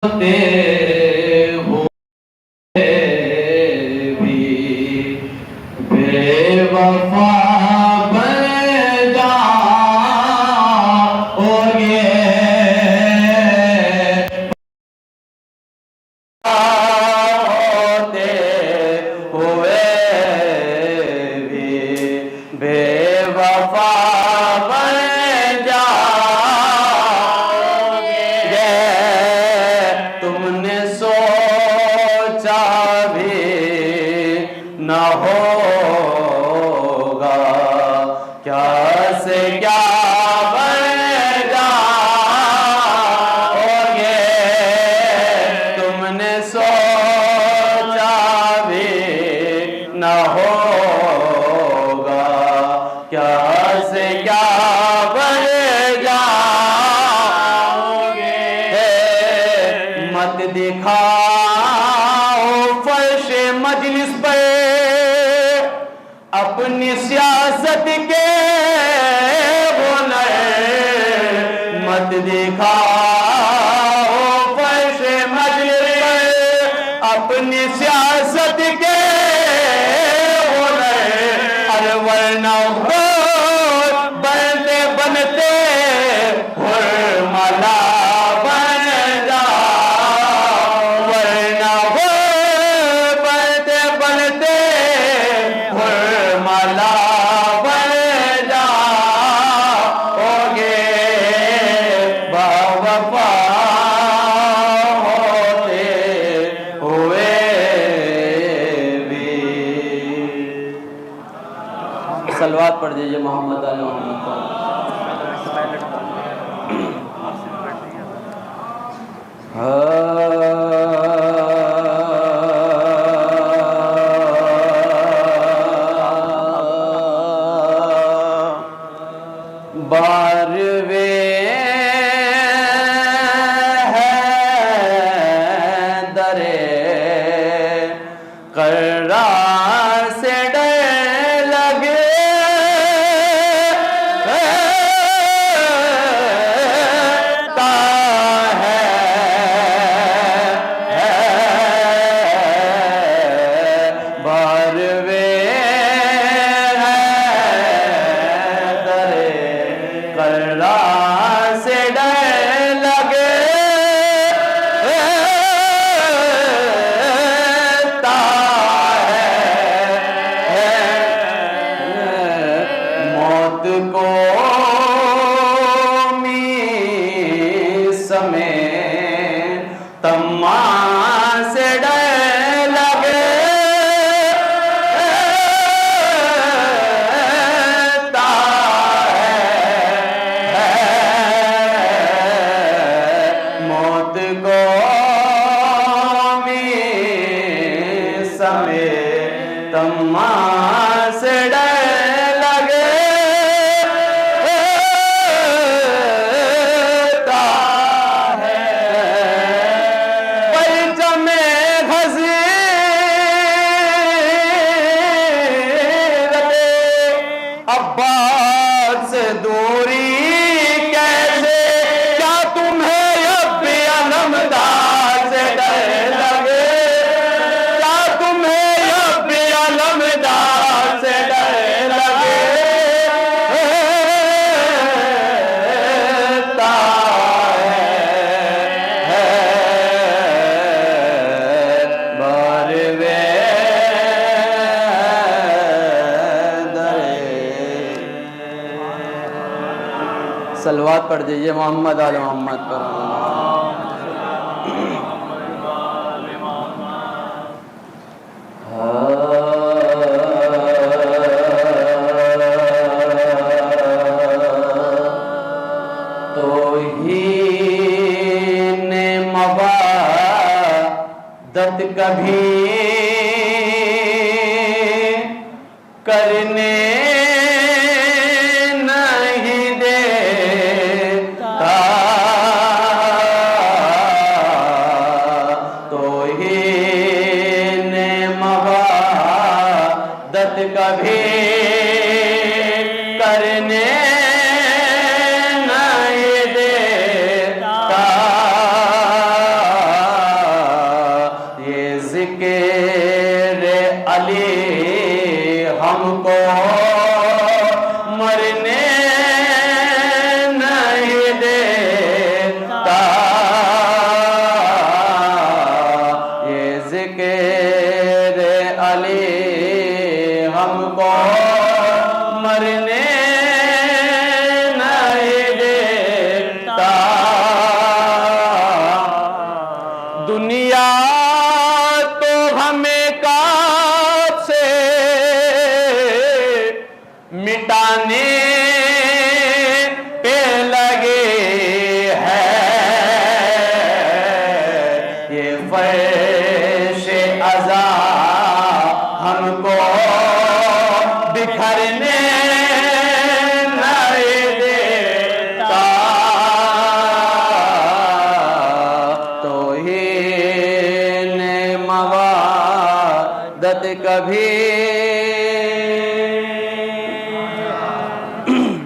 ہوتے ہوئے بھی بے وفا بن جاؤگے، ہوتے ہوئے بھی بے وفا بن جاؤگے، تم نے سوچا بھی نہ ہوگا کیا سے کیا بن جاؤگے، تم نے سوچا بھی نہ ہوگا کیا سے کیا بن جاؤگے، مت دکھاؤ فرش مجلس پہ اپنی سیاست کے ہنر، مت دکھاؤ فرش مجلس پہ اپنی سیاست کے ہنر، ورنہ بنتے بنتے حرملا بن جاؤ، ورنہ بنتے بنتے حرملا بن جاؤگے، باوفا ہوتے ہوئے بھی۔ صلوات پڑھ دیجئے محمد علیہ محمد پر۔ باروے حیدرِ قرار سے ڈر لگے، باروے حیدرِ قرار سے ڈر لگے، موت کو سمیت تمام سے ڈر لگے، موت کو سمیت تمام سے ڈر لگے، عباس سے دوری کیسے، کیا تمہیں اب بھی علمدار سے ڈر لگے، کیا تمہیں اب بھی علمدار سے ڈر لگے، باروے صلوات پڑھ دیجئے محمد آل محمد پر۔ توہین مودت کبھی کرنے کبھی کرنے نہیں دیتا، دنیا تو ہمیں کب سے مٹانے پہ لگے ہے، یہ فرش ازا ہم کو بکھرنے نہیں دیتا، توہین موادت کبھی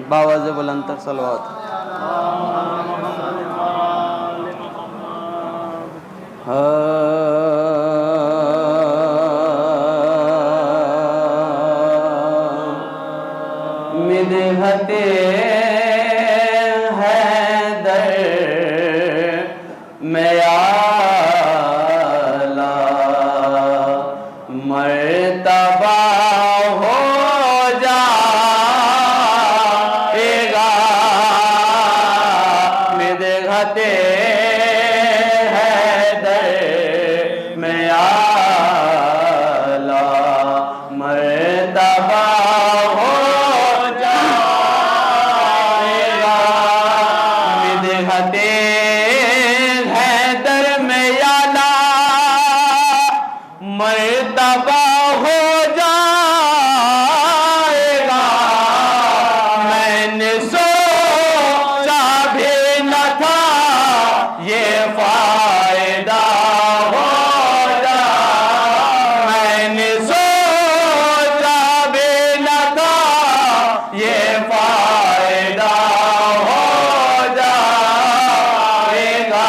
باواز بلند تر صلوات مدحت حیدر میں اعلیٰ مرتبہ ہو جائے گا، مدحت حیدر میں اعلیٰ مرتبہ ہو جائے گا، مدحت حیدر میں اعلیٰ مرتبہ ہو جائے گا، میں نے سوچا بھی نہ تھا یہ فائدہ ہو جائے، میں نے سوچا بھی نہ تھا یہ فائدہ ہو جائے گا،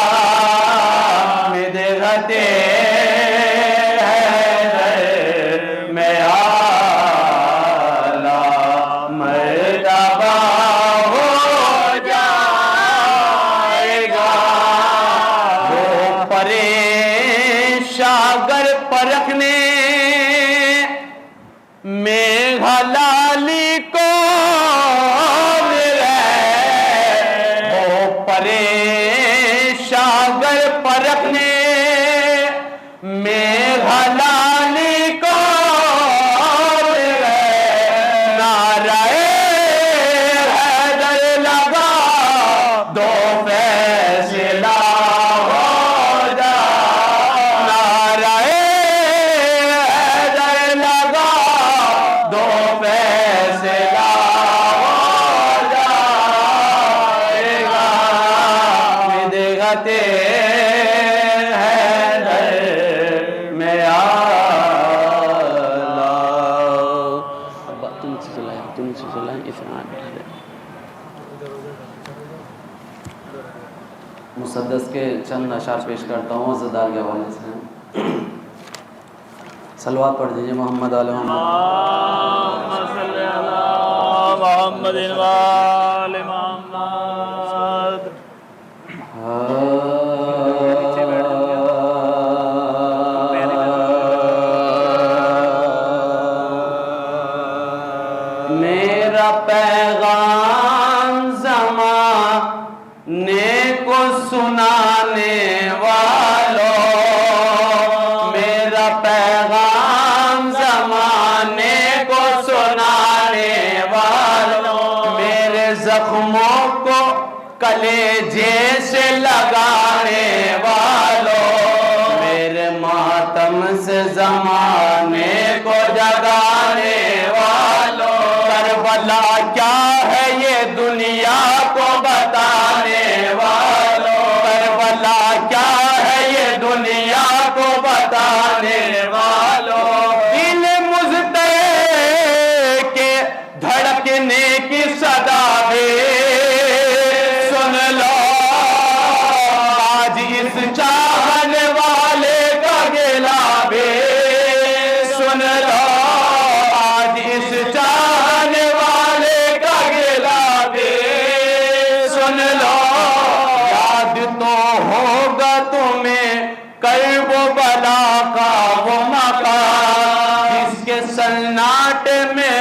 مدحت حیدر میں اعلیٰ مرتبہ ہو جائے گا، وہ پریشاں پرکھنے میں حلالی کو ملے، وہ پریشاں پرکھنے میں حلالی کو ملے، نعرہ حیدر لگا دو فیصلہ ہو جائے، نعرہ حیدر لگا دو فیصلہ ہو جائے گا، مدحت حیدر میں اعلیٰ۔ ابا تم سے چلائیں افراد مسدس کے چند اشعار پیش کرتا ہوں عزادار کے حوالے سے، صلوات پڑھ دیجئے محمد آل محمد، اللہم صلی علی محمد وآل محمد۔ میرا پیغام زمانے کو سنانے والوں، میرا پیغام زمانے کو سنانے والوں، میرے زخموں کو کلیجے سے لگانے والوں، میرے ماتم سے زمانے کو جگانے والوں، کربلا کیا ہے یہ دنیا کو بتانے والوں، کربلا کیا ہے یہ دنیا کو بتانے والوں، دل مضطرب کے دھڑکنے کی صدا بھی سن لو، آج اس چاہنے والے کا گلہ بھی سن لو، آج اس چاہنے والے کا گلہ بھی سن لو، یاد تو ہوگا تمہیں کرب و بلا کا وہ مقام جس کے سناٹے میں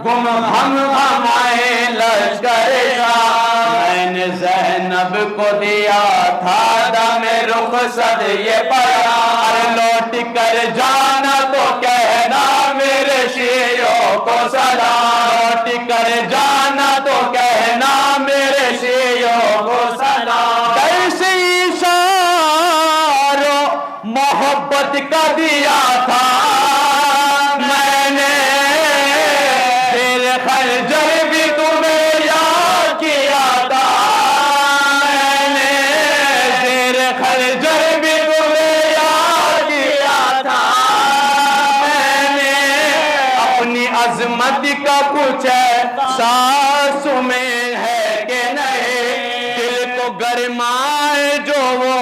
گم ہم ہمائے لشکر شاہ، میں نے زینب زینب کو دیا تھا دم رخصت یہ پڑا ارے لوٹ کر جانا تو کہنا میرے شیعوں کو سلام لوٹ کر جانا تو کہنا میرے شیعوں کو سلام کیسے اشاروں محبت کا دیا تھا میں نے دل خنجر بھی تمہیں یاد کیا تھا میں نے دل خنجر بھی تمہیں یاد کیا تھا میں نے اپنی عظمت کا کچھ احساس میں ہے کہ نہیں دل کو گرمائے جو وہ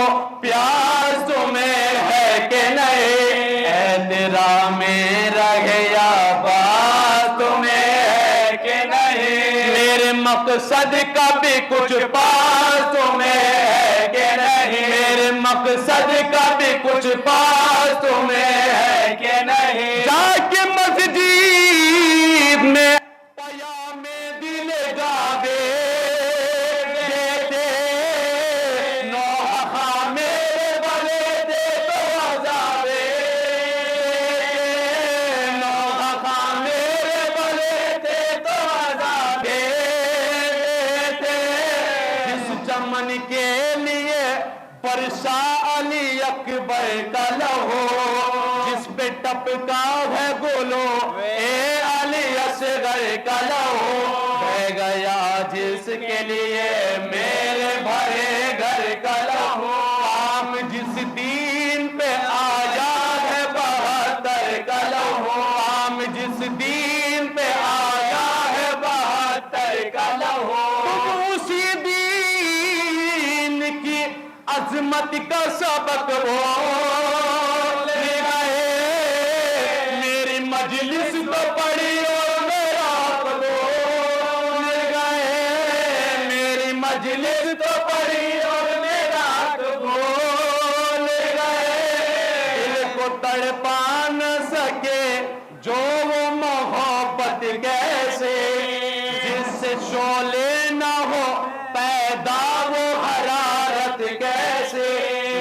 پیاس تمہیں ہے کہ نہیں احترام رہے یا بات تمہیں ہے کہ نہیں میرے مقصد کا بھی کچھ پاس تمہیں ہے کہ نہیں میرے مقصد کا بھی کچھ پاس تمہیں ہے کہ نہیں جا کے مسجد میں پیام دل گاوے دیتے نوحہ میرے بلے دے تو عذابے نوحہ میرے بلے دے تو عذابے جس چمن کے لیے برسا علی اکبر کا لہو جس پہ ٹپکا ہے گلو اے علی اصغر کا لہو بہ گیا جس کے لیے میرے بھرے گھر کا لہو عام جس دین پہ آیا ہے 72 کا لہو عام جس دین پہ آیا ہے 72 کا لہو تم اسی دین کی عظمت کا سبق بول گئے میری مجلس تو پڑھی اور میرا بول گئے میری مجلس تو پڑھی اور میرا بول گئے دل کو تڑپا نہ سکے جو وہ محبت کیسے جس سے شعلے نہ ہو پیدا وہ حرارت کیسے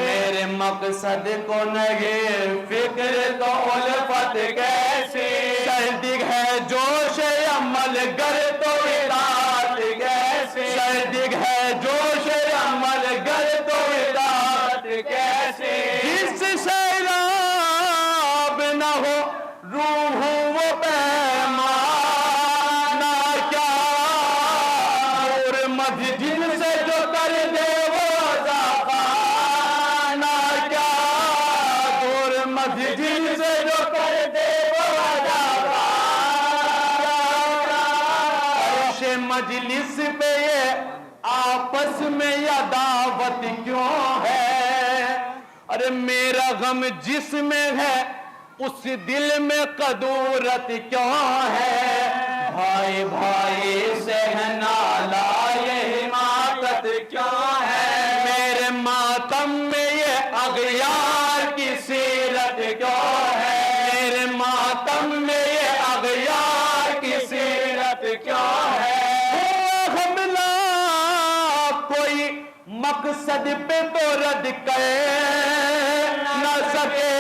میرے مقصد کو نہیں فکر تو الفت کیسے سردی ہے جوش عمل گر تو اطاعت کیسے سردی ہے جوش عمل گر تو اطاعت کیسے جس سے سیلاب نہ ہو روح وہ پیمانہ کیا اور مسجد سے جو کر دے وہ زخانہ کیا اور مسجد سے جو کر دے وہ زخانہ عرش مجلس پہ یہ آپس میں یا دعوت کیوں ہے ارے میرا غم جس میں ہے اس دل میں قدورت کیوں ہے بھائی بھائی سے ہے نالا یہ حماقت کیوں ہے میرے ماتم میں یہ اغیار کی سیرت کیوں ہے میرے ماتم میں یہ اغیار کی سیرت کیوں ہے حملہ کوئی مقصد پہ تو رد کر نہ سکے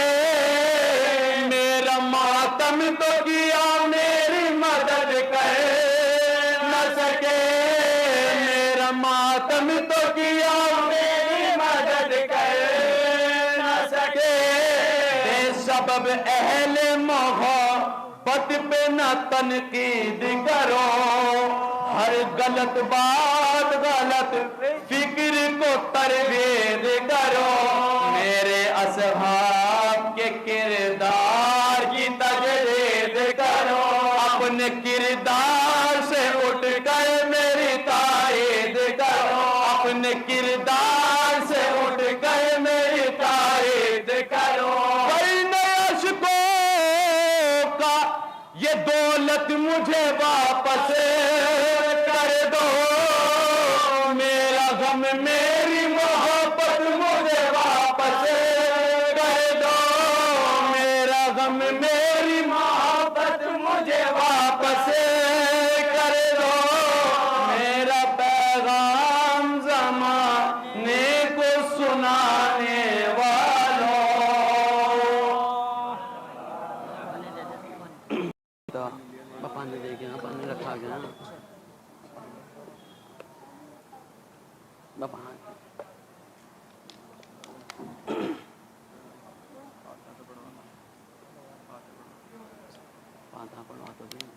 میرا ماتم تو کیا میری مدد کر نہ سکے میرا ماتم تو کیا میری مدد کر نہ سکے بے سبب اہل محبت پہ نہ تنقید کرو ہر غلط بات غلط فکر کو ترویج کرو میرے اصحاب کے کردار کی تجدید کرو اپنے کردار سے اٹھ کر میری تائید کرو اپنے کردار سے اٹھ کر میری تائید کرو بین عشقوں کا یہ دولت مجھے واپس کر دو میرا غم میری محبت مجھے واپس کر دو میرا غم میری محبت مجھے واپس کر دو میرا پیغام زمان پانی دے کے نا پانی رکھا گیا باپا پاتا پڑوا تو دیں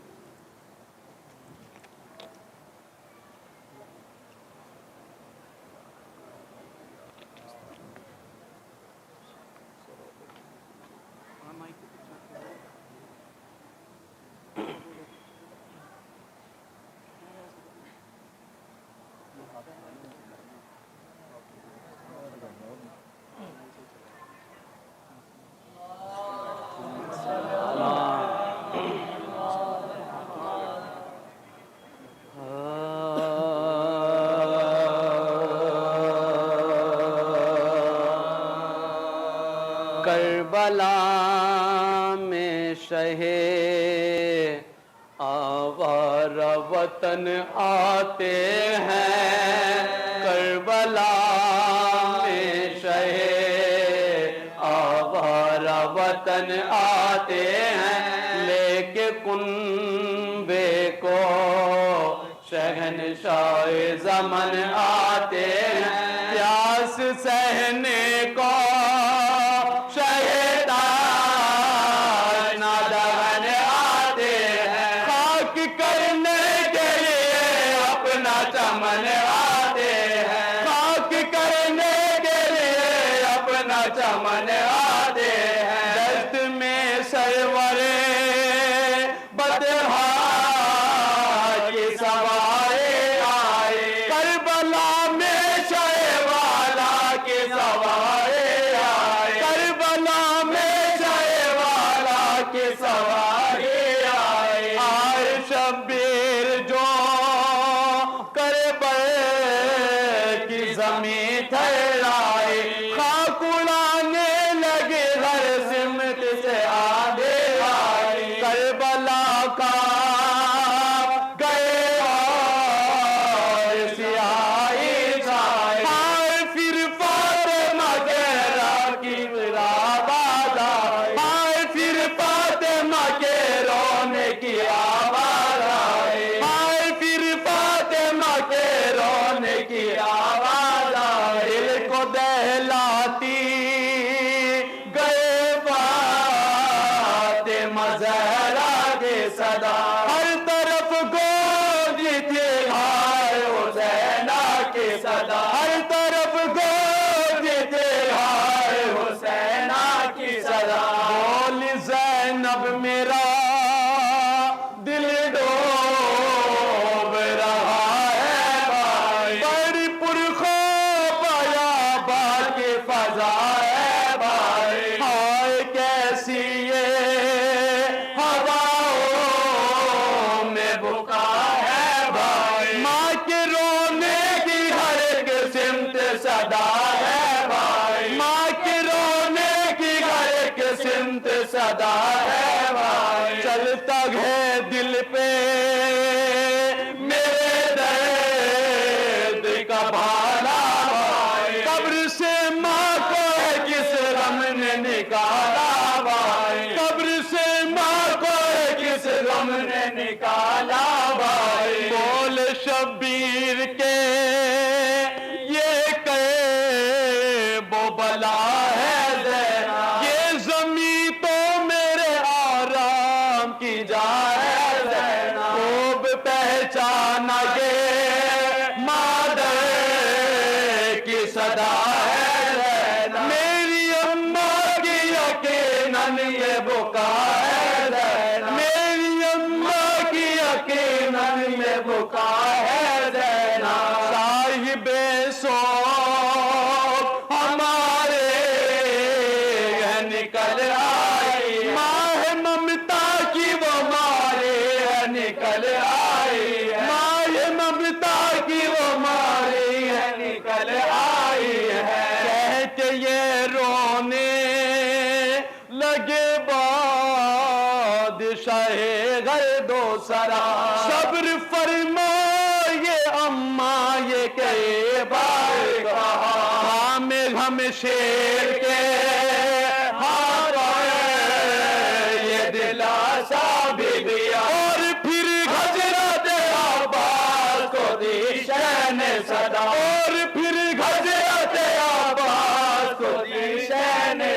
کربلا میں شہے آوارہ وطن آتے ہیں کربلا میں شہے آوارہ وطن آتے ہیں لے کے کنبے کو شہنشاہ زمن آتے ہیں پیاس سہنے کو چمن آتے ہیں خاک کرنے کے لیے اپنا چمن آتے ہیں دست میں سرور بدحا کی سوارے آئے کربلا میں شہ والا کی سوارے آئے کربلا میں شہ والا کی سوارے آئے آئے شبیر جو زمین تھرائے خاک اڑانے لگے ہر سمت سے آدھے آئے کربلا کا گئے اور سیاہی چھائے آئے پھر فاطمہ زہرا کی آواز آئے آئے پھر فاطمہ کے رونے کی آواز آئے آئے پھر فاطمہ کے رونے کی آواز دل کو دہلاتی گئے فاطمہ زہرا کے صدا ہر طرف گونجی تھی ہائے حسینہ کی صدا ہر طرف گونجی تھی ہائے حسینہ کی صدا بول زینب میرا دل ڈوب رہا ہے بھائی بڑی پرخوف فضا ہے بھائی ہائے کیسی یہ ہواؤں میں بکا ہے بھائی ماں کے رونے کی ہر ایک سمت صدا ہے بھائی ماں کے رونے کی ہر ایک سمت صدا ہے بھائی چلتا ہے دل پہ میرے درد کا بھالا قبر سے ماں کو ہے کس غم نے نکالا بھائی قبر سے ماں کو ہے کس غم نے نکالا بھائی بول شبیر کے یہ وہ بلا ہے زینب یہ زمین تو میرے آرام کی جا ہے زینب خوب پہچانا یہ مادر کی صدا ہے میری اماں کی یقیناً یہ بکا ہے میری اماں کی یقیناً یہ بکا ہے صاحب سوگ ہمارے نکل آئی ماہ ممتا کی وہ مارے نکل آئی ماہ ممتا کی وہ مارے نکل آئی ہے کہہ کے یہ رونے لگے بادشاہ گرد و سرا صبر فرمائے اماں یہ کئی بار کہا ہم شیر کے ہاتھ یہ دلاسا بھی دیا اور پھر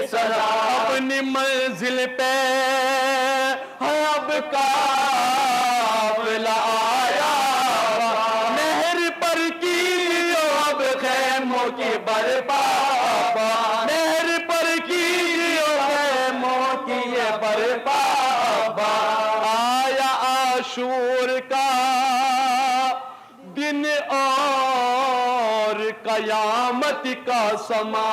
सदा। अपनी मंजिल पे है अब काफिला आया, नहर पर कीजिए अब खैमों की बरपा, नहर पर कीजिए खैमों की ये बरपा। आया आशूर का दिन और कयामत का समा,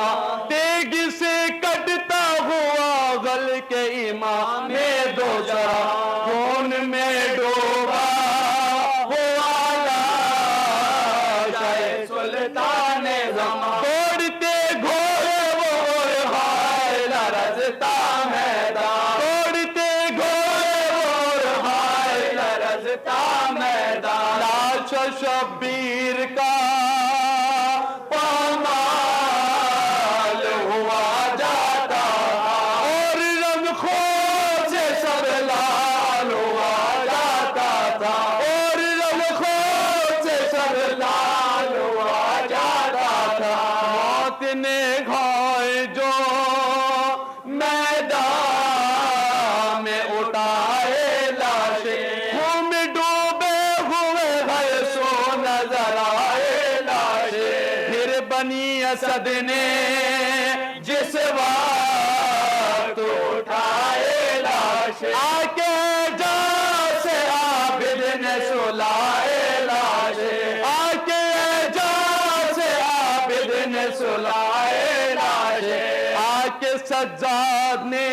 तेग से कटता हुआ गल के इमाम में दो जरा, खून में डूबा हुआ लाश सुल्तान ज़मा। दौड़ते घोड़े वो हाय लरज़ता मैदान, दौड़ते घोड़े वो हाय लरज़ता मैदान। लाश शब्बीर का पामाल हुआ जाता, और रंगखों से सब लाल हुआ जाता था, और रंगखों से सब लाल हुआ जाता था। मौत ने घाय जो मैदान में उठाए लाशें, खून में डूबे हुए गए सो नजर आए लाशें। फिर बनी असद ने जिस वक्त उठाए लाशें, आके जा से आबिद ने सुलाए लाशें, आके जा से आबिद ने सुलाए लाशें। आके सज्जाद ने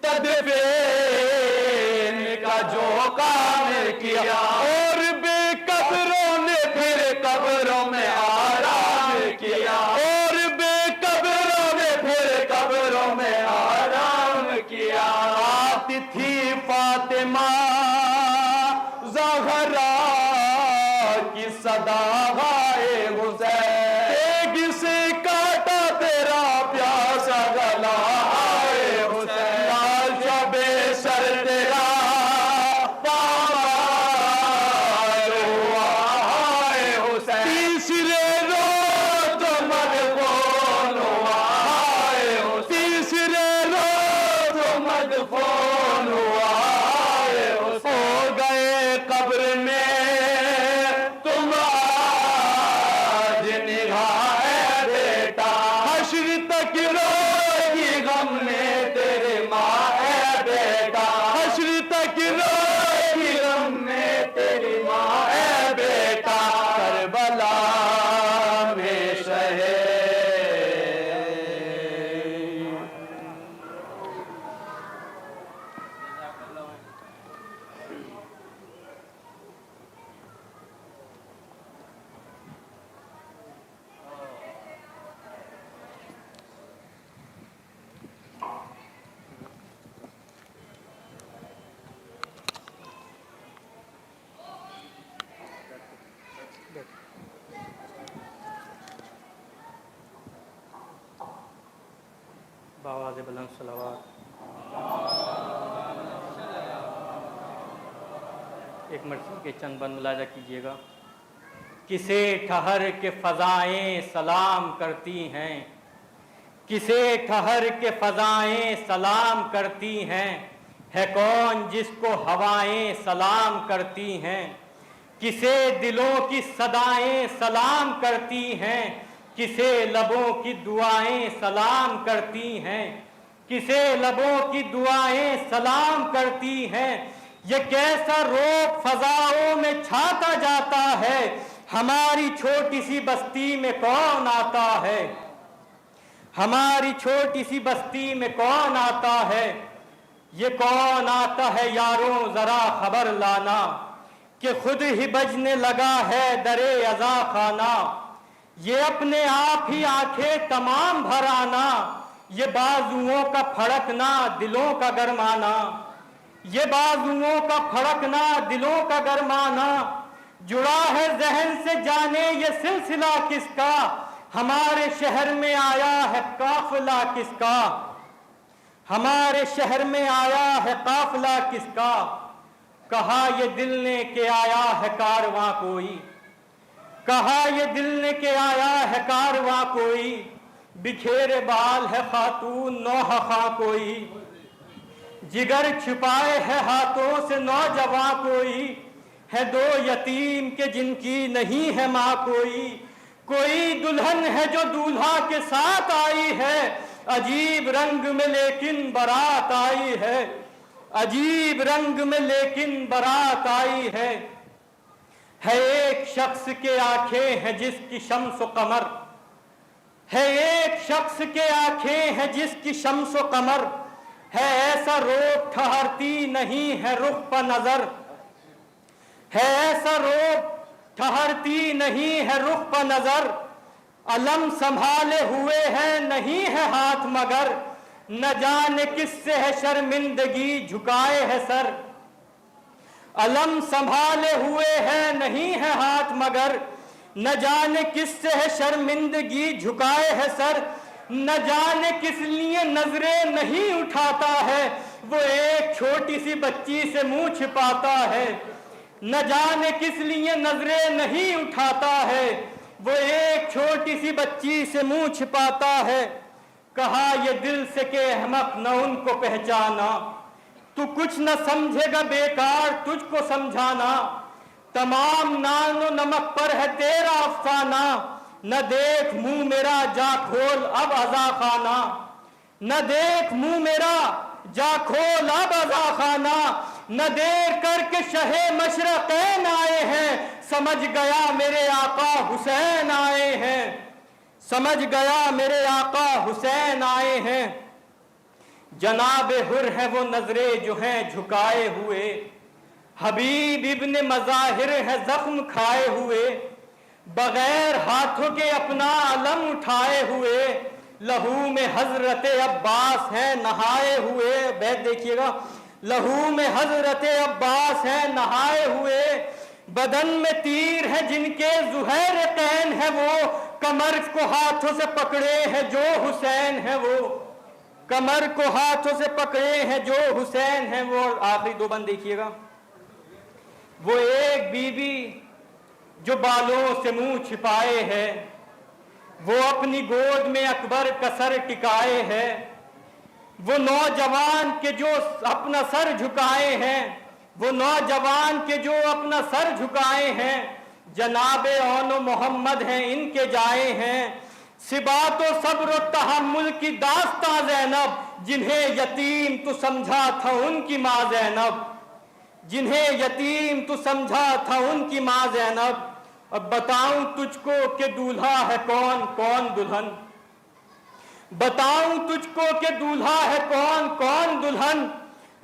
तदफीन का जो काम किया, और बेकब्रों ने फिर कब्रों में आराम किया, और बेकब्रों ने फिर कब्रों में आराम किया। आती थी फातिमा ज़हरा की सदा गाए हुसैन, तेग से काटा तेरा प्यासा गला आए हुसैन। लाल शबे सर तेरा पामाल हुआ आए हुसैन, तीसरे रोज मदफून हुआ आए हुसैन, तीसरे रोज मदफून हुआ आए हुसैन। हो गए कब्र में तुम आज निगाहे बेटा, हश्र तक रोएगी गम में तेरे माँ है बेटा, हश्र तक रोएगी गम में तेरी माँ है बेटा। करबला में शहे बावाज़ बुलंद सलावत। एक मर्तबा के चंद बंद मुलाजा कीजिएगा। किसे ठहर के फ़ज़ाएं सलाम करती हैं, किसे ठहर के फ़ज़ाएं सलाम करती हैं, है कौन जिसको हवाएं सलाम करती हैं। किसे दिलों की सदाएं सलाम करती हैं, किसे लबों की दुआएं सलाम करती हैं, किसे लबों की दुआएं सलाम करती हैं। ये कैसा रोब फ़ज़ाओं में छाता जाता है, हमारी छोटी सी बस्ती में कौन आता है, हमारी छोटी सी बस्ती में कौन आता है। ये कौन आता है यारों ज़रा खबर लाना, कि खुद ही बजने लगा है दरे अज़ा खाना। ये अपने आप ही आंखें तमाम भर आना, ये बाजुओं का फड़कना दिलों का गरमाना, ये बाजुओं का फड़कना दिलों का गरमाना। जुड़ा है जहन से जाने ये सिलसिला किसका, हमारे शहर में आया है काफिला किसका, हमारे शहर में आया है काफिला किसका। कहा ये दिल ने के आया है कारवां कोई, कहा ये दिल ने के आया है कारवां कोई। بکھیرے بال ہے خاتون نوحہ خواں کوئی، جگر چھپائے ہے ہاتھوں سے نوجوان کوئی، ہے دو یتیم کے جن کی نہیں ہے ماں کوئی، کوئی دلہن ہے جو دولہا کے ساتھ آئی ہے، عجیب رنگ میں لیکن بارات آئی ہے، عجیب رنگ میں لیکن بارات آئی ہے ایک شخص کے آنکھیں ہیں جس کی شمس و قمر، ہے ایک شخص کے آنکھیں ہیں جس کی شمس و قمر، ہے ایسا روپ ٹھہرتی نہیں ہے رخ پہ نظر، ہے ایسا روپ ٹھہرتی نہیں ہے رخ پہ نظر، علم سنبھالے ہوئے ہے نہیں ہے ہاتھ مگر، نہ جانے کس سے ہے شرمندگی جھکائے ہے سر، علم سنبھالے ہوئے ہے نہیں ہے ہاتھ مگر، نہ جانے کس سے ہے شرمندگی جھکائے ہے سر، نہ جانے کس لیے نظریں نہیں اٹھاتا ہے وہ ایک چھوٹی سی بچی سے منہ چھپاتا ہے، نہ جانے کس لیے نظریں نہیں اٹھاتا ہے وہ ایک چھوٹی سی بچی سے منہ چھپاتا ہے، کہا یہ دل سے کہ احمق نہ ان کو پہچانا، تو کچھ نہ سمجھے گا بیکار تجھ کو سمجھانا، تمام نان و نمک پر ہے تیرا افسانہ، نہ دیکھ منہ میرا جا کھول اب عزا خانہ، نہ دیکھ منہ میرا جا کھول اب عزا خانہ، نہ دیر کر کے شہ مشرقین آئے ہیں، سمجھ گیا میرے آقا حسین آئے ہیں، سمجھ گیا میرے آقا حسین آئے ہیں، جناب حر ہے وہ نظریں جو ہیں جھکائے ہوئے، حبیب ابن مظاہر ہے زخم کھائے ہوئے، بغیر ہاتھوں کے اپنا علم اٹھائے ہوئے، لہو میں حضرت عباس ہے نہائے ہوئے، بیت دیکھیے گا، لہو میں حضرت عباس ہے نہائے ہوئے، بدن میں تیر ہے جن کے زہیر قین ہے وہ، کمر کو ہاتھوں سے پکڑے ہیں جو حسین ہے وہ، کمر کو ہاتھوں سے پکڑے ہیں جو حسین ہیں وہ، آخری دو بند دیکھیے گا، وہ ایک بی بی جو بالوں سے منہ چھپائے ہے، وہ اپنی گود میں اکبر کا سر ٹکائے ہے، وہ نوجوان کے جو اپنا سر جھکائے ہیں، وہ نوجوان کے جو اپنا سر جھکائے ہیں، جناب اون و محمد ہیں ان کے جائے ہیں، ثبات و صبر و تحمل کی داستاں زینب، جنہیں یتیم تو سمجھا تھا ان کی ماں زینب، جنہیں یتیم تو سمجھا تھا ان کی ماں زینب، اب بتاؤں تجھ کو کہ دولہا ہے کون کون دلہن، بتاؤں تجھ کو کہ دولہا ہے کون کون دلہن،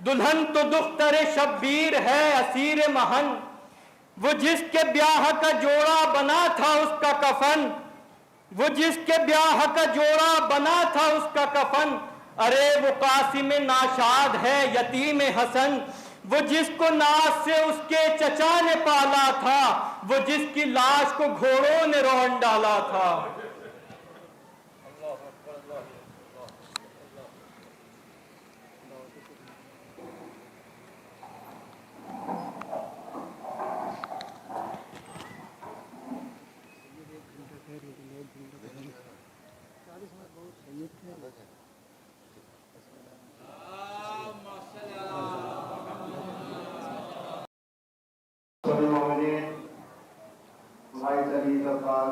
دلہن تو دختر شبیر ہے اسیر مہن، وہ جس کے بیاہ کا جوڑا بنا تھا اس کا کفن، وہ جس کے بیاہ کا جوڑا بنا تھا اس کا کفن، ارے وہ قاسم ناشاد ہے یتیم حسن، وہ جس کو ناز سے اس کے چچا نے پالا تھا، وہ جس کی لاش کو گھوڑوں نے رون ڈالا تھا، سبھی مومنین بھائی علی افضال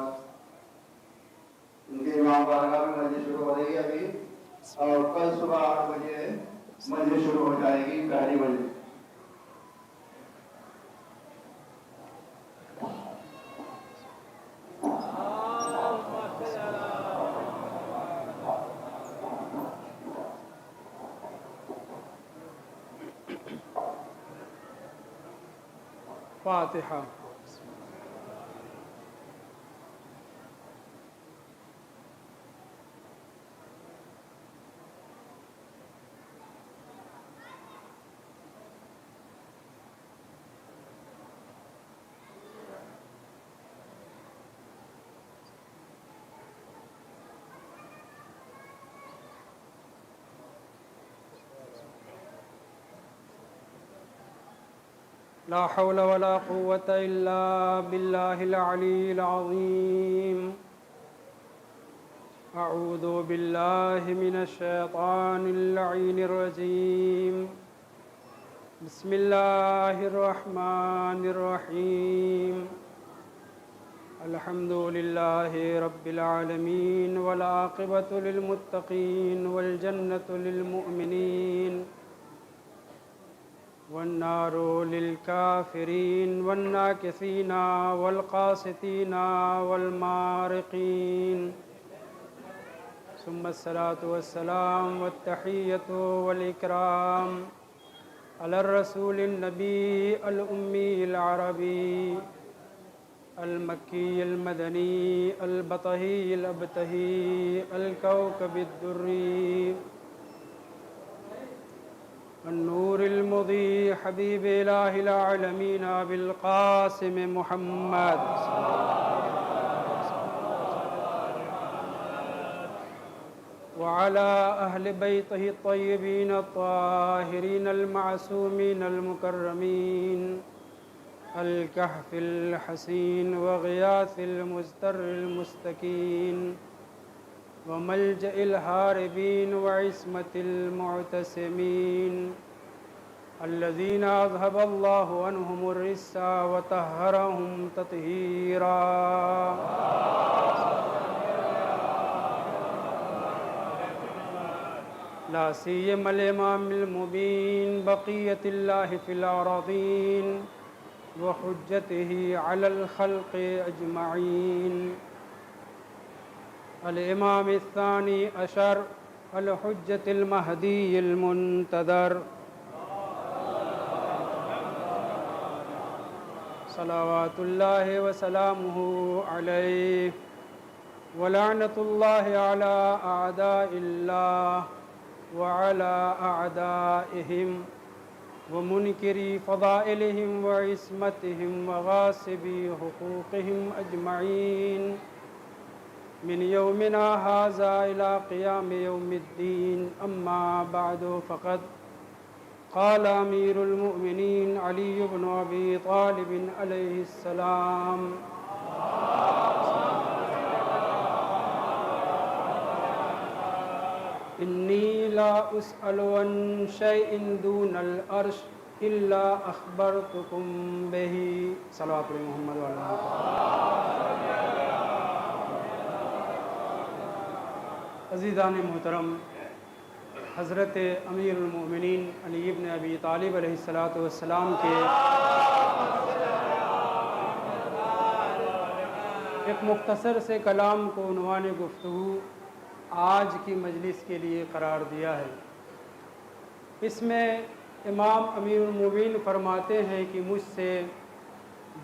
ان کے امام بارگاہ میں مجلس شروع ہو رہی ہے ابھی، اور کل صبح 8 بجے مجلس شروع ہو جائے گی، پہلی مجلس۔ فاتحہ۔ لا حول ولا قوة إلا بالله العلي العظيم أعوذ بالله من الشيطان اللعين الرجيم بسم الله الرحمن الرحيم الحمد لله رب العالمين والعاقبة للمتقين والجنة للمؤمنين والنار للكافرين والناكثين والقاسطين والمارقين ثم الصلاة والسلام والتحية والإكرام على الرسول النبي الأمي العربي المكي المدني البطهي الأبتهي الكوكب الدري النور المضيء حبيب إله العالمين أبي القاسم محمد وعلى أهل بيته الطيبين الطاهرين المعصومين المكرمين الكهف الحسين وغياث المزتر المستكين وملجأ الهاربين وعصمة المعتصمين الذين أذهب الله عنهم الرجس وطهرهم تطهيرا لا سيما الإمام المبين بقية الله في الأراضين وحجته على الخلق أجمعين الإمام الثاني عشر الحجة المهدي المنتظر صلوات الله وسلامه عليه ولعنة الله على أعداء الله وعلى أعدائهم ومنكري فضائلهم وعصمتهم وغاصبي حقوقهم أجمعين من يومنا هذا إلى قيام يوم الدين أما بعد فقد قال أمير المؤمنين علي بن أبي طالب عليه السلام إني لا أسأل عن شيء دون العرش إلا أخبرتكم به صلوات محمد وعلى آله عزیزان محترم، حضرت امیر المؤمنین علی بن ابی طالب علیہ السلام کے ایک مختصر سے کلام کو عنوان گفتگو آج کی مجلس کے لیے قرار دیا ہے۔ اس میں امام امیر المؤمنین فرماتے ہیں کہ مجھ سے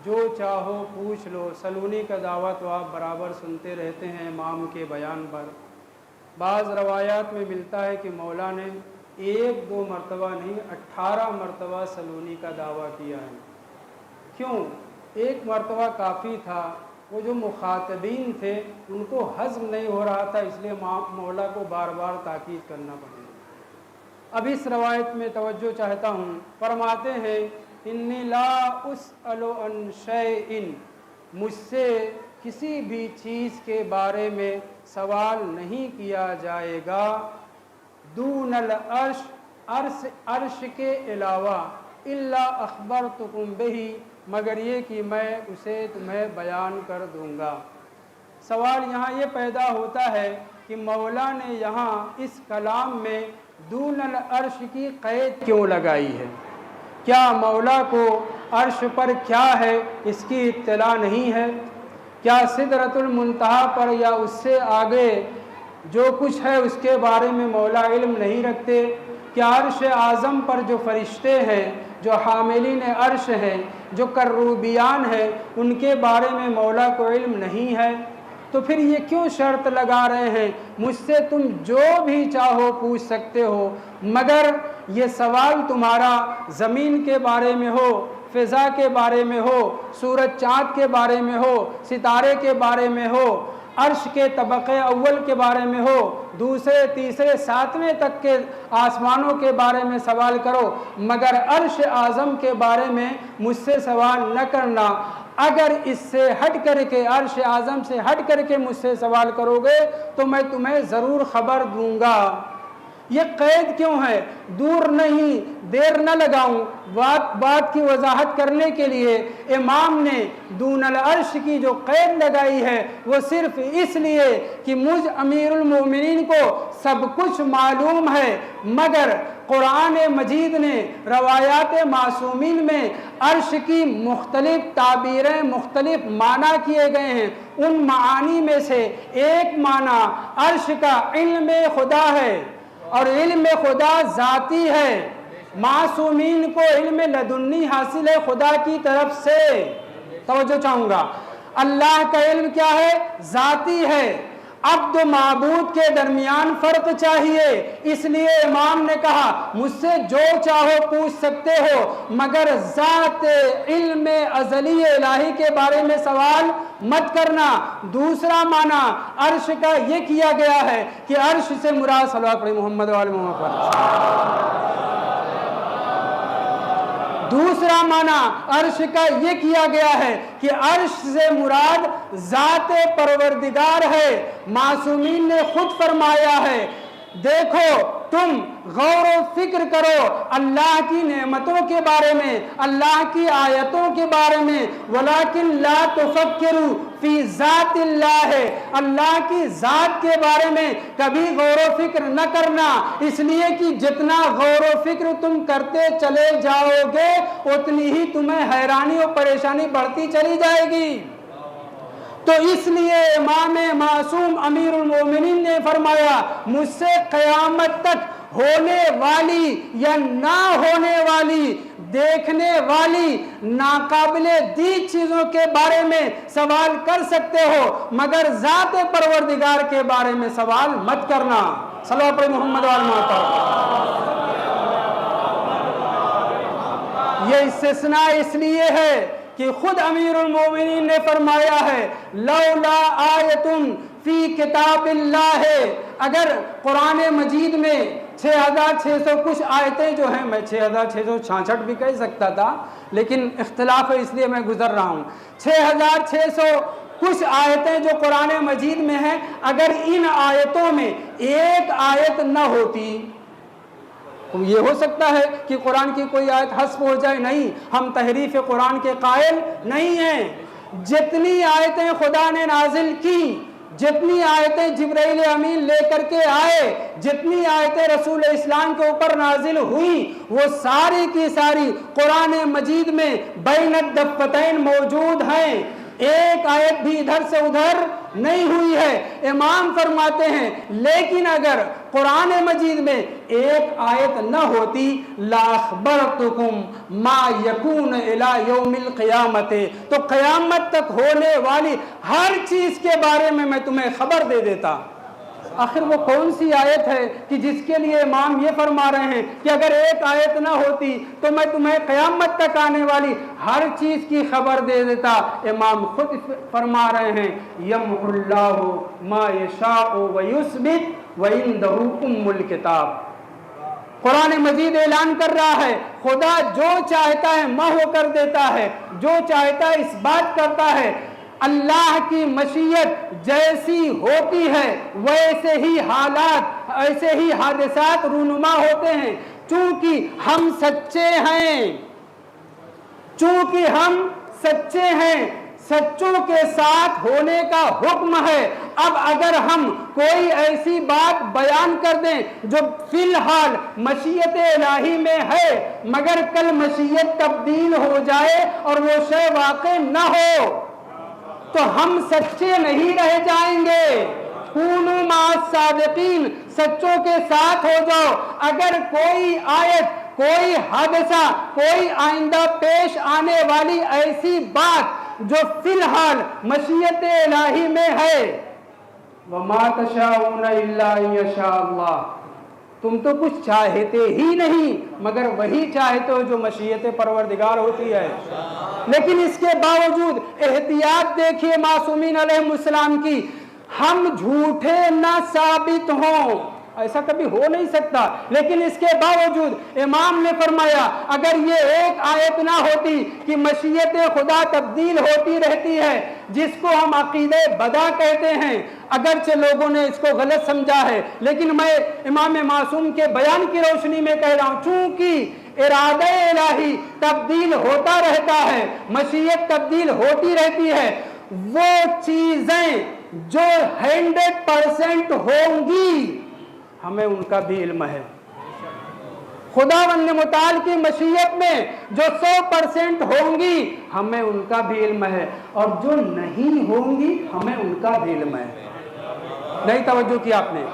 جو چاہو پوچھ لو، سلونی کا دعویٰ تو آپ برابر سنتے رہتے ہیں امام کے بیان پر۔ بعض روایات میں ملتا ہے کہ مولا نے 1-2 مرتبہ نہیں 18 مرتبہ سلونی کا دعویٰ کیا ہے۔ کیوں؟ 1 مرتبہ کافی تھا، وہ جو مخاطبین تھے ان کو ہضم نہیں ہو رہا تھا، اس لیے مولا کو بار بار تاکید کرنا پڑا۔ اب اس روایت میں توجہ چاہتا ہوں، فرماتے ہیں انی لا اسأل عن شیء، مجھ سے کسی بھی چیز کے بارے میں سوال نہیں کیا جائے گا، دون العرش، عرش کے علاوہ، الا اخبرتکم بہی، مگر یہ کہ میں اسے تمہیں بیان کر دوں گا۔ سوال یہاں یہ پیدا ہوتا ہے کہ مولا نے یہاں اس کلام میں دون العرش کی قید کیوں لگائی ہے؟ کیا مولا کو عرش پر کیا ہے اس کی اطلاع نہیں ہے؟ کیا سدرۃ المنتہا پر یا اس سے آگے جو کچھ ہے اس کے بارے میں مولا علم نہیں رکھتے؟ کیا عرش اعظم پر جو فرشتے ہیں، جو حاملین عرش ہیں، جو کروبیان ہیں، ان کے بارے میں مولا کو علم نہیں ہے؟ تو پھر یہ کیوں شرط لگا رہے ہیں مجھ سے تم جو بھی چاہو پوچھ سکتے ہو، مگر یہ سوال تمہارا زمین کے بارے میں ہو، فضا کے بارے میں ہو، سورج چاند کے بارے میں ہو، ستارے کے بارے میں ہو، عرش کے طبقے اول کے بارے میں ہو، دوسرے تیسرے ساتویں تک کے آسمانوں کے بارے میں سوال کرو، مگر عرش اعظم کے بارے میں مجھ سے سوال نہ کرنا۔ اگر اس سے ہٹ کر کے عرش اعظم سے ہٹ کر کے مجھ سے سوال کرو گے تو میں تمہیں ضرور خبر دوں گا۔ یہ قید کیوں ہے؟ دور نہیں، دیر نہ لگاؤں، بات کی وضاحت کرنے کے لیے امام نے دون العرش کی جو قید لگائی ہے وہ صرف اس لیے کہ مجھ امیر المومنین کو سب کچھ معلوم ہے، مگر قرآن مجید نے روایات معصومین میں عرش کی مختلف تعبیریں، مختلف معنی کیے گئے ہیں۔ ان معانی میں سے ایک معنی عرش کا علم خدا ہے، اور علم خدا ذاتی ہے۔ معصومین کو علم لدنی حاصل ہے خدا کی طرف سے۔ توجہ چاہوں گا، اللہ کا علم کیا ہے؟ ذاتی ہے۔ عبد و معبود کے درمیان فرق چاہیے، اس لیے امام نے کہا مجھ سے جو چاہو پوچھ سکتے ہو، مگر ذات علم ازلی الہی کے بارے میں سوال مت کرنا۔ دوسرا معنی عرش کا یہ کیا گیا ہے کہ عرش سے مراد صلی اللہ علیہ محمد و آل محمد۔ دوسرا معنی عرش کا یہ کیا گیا ہے کہ عرش سے مراد ذات پروردگار ہے۔ معصومین نے خود فرمایا ہے، دیکھو تم غور و فکر کرو اللہ کی نعمتوں کے بارے میں، اللہ کی آیتوں کے بارے میں، ولیکن لا تفکروا فی ذات اللہ ہے، اللہ کی ذات کے بارے میں کبھی غور و فکر نہ کرنا، اس لیے کہ جتنا غور و فکر تم کرتے چلے جاؤ گے اتنی ہی تمہیں حیرانی اور پریشانی بڑھتی چلی جائے گی۔ تو اس لیے امام معصوم امیر المومنین نے فرمایا مجھ سے قیامت تک ہونے والی یا نہ ہونے والی، دیکھنے والی ناقابل دید چیزوں کے بارے میں سوال کر سکتے ہو، مگر ذات پروردگار کے بارے میں سوال مت کرنا۔ صلی اللہ علیہ محمد یہ استثناء اس لیے ہے کہ خود امیر المومنین نے فرمایا ہے لولا آیتن فی کتاب اللہ، اگر قرآن مجید میں 6600 کچھ آیتیں جو ہیں، میں 6666 بھی کہہ سکتا تھا لیکن اختلاف ہے اس لیے میں گزر رہا ہوں، 6600 کچھ آیتیں جو قرآن مجید میں ہیں، اگر ان آیتوں میں ایک آیت نہ ہوتی، یہ ہو سکتا ہے کہ قرآن کی کوئی آیت حذف ہو جائے، نہیں، ہم تحریف قرآن کے قائل نہیں ہیں۔ جتنی آیتیں خدا نے نازل کی، جتنی آیتیں جبرائیل امین لے کر کے آئے، جتنی آیتیں رسول اسلام کے اوپر نازل ہوئی، وہ ساری کی ساری قرآن مجید میں بین الدفتین موجود ہیں، ایک آیت بھی ادھر سے ادھر نہیں ہوئی ہے۔ امام فرماتے ہیں لیکن اگر قرآن مجید میں ایک آیت نہ ہوتی لَأَخْبَرْتُكُمْ مَا يَكُونُ إِلَى يَوْمِ الْقِيَامَةِ، تو قیامت تک ہونے والی ہر چیز کے بارے میں تمہیں خبر دے دیتا۔ آخر وہ کون سی آیت ہے کہ جس کے لیے امام یہ فرما رہے ہیں کہ اگر ایک آیت نہ ہوتی تو میں تمہیں قیامت تک آنے والی ہر چیز کی خبر دے دیتا؟ امام خود فرما رہے ہیں یمحو اللہ ما یشاء ویثبت وعندہ ام الکتاب۔ قرآن مجید اعلان کر رہا ہے خدا جو چاہتا ہے محو کر دیتا ہے، جو چاہتا ہے اس بات کرتا ہے۔ اللہ کی مشیت جیسی ہوتی ہے ویسے ہی حالات، ایسے ہی حادثات رونما ہوتے ہیں۔ چونکہ ہم سچے ہیں، چونکہ ہم سچے ہیں، سچوں کے ساتھ ہونے کا حکم ہے۔ اب اگر ہم کوئی ایسی بات بیان کر دیں جو فی الحال مشیت الہی میں ہے مگر کل مشیت تبدیل ہو جائے اور وہ شے واقع نہ ہو تو ہم سچے نہیں رہ جائیں گے۔ کونوا مع الصادقین، سچوں کے ساتھ ہو جاؤ۔ اگر کوئی آیت، کوئی حادثہ، کوئی آئندہ پیش آنے والی ایسی بات جو فی الحال مشیت الہی میں ہے، وَمَا تَشَاءُونَ إِلَّا أَن يَشَاءَ اللَّهُ، تم تو کچھ چاہتے ہی نہیں مگر وہی چاہتے ہو جو مشیت پروردگار ہوتی ہے۔ لیکن اس کے باوجود احتیاط دیکھیے معصومین علیہ السلام کی، ہم جھوٹے نہ ثابت ہوں، ऐसा कभी हो नहीं सकता। लेकिन इसके बावजूद इमाम ने फरमाया अगर ये एक आयत ना होती कि मशीयत खुदा तब्दील होती रहती है, जिसको हम अकीदे बदा कहते हैं, अगरचे लोगों ने इसको गलत समझा है, लेकिन मैं इमाम मासूम के बयान की रोशनी में कह रहा हूं, चूंकि इरादा इलाही तब्दील होता रहता है, मशीयत तब्दील होती रहती है, वो चीजें जो 100% होंगी हमें उनका भी इल्म है। खुदावंद मुताल की मशीयत में जो 100% होंगी हमें उनका भी इल्म है, और जो नहीं होंगी हमें उनका भी इल्म है। नहीं तवज्जो की आपने?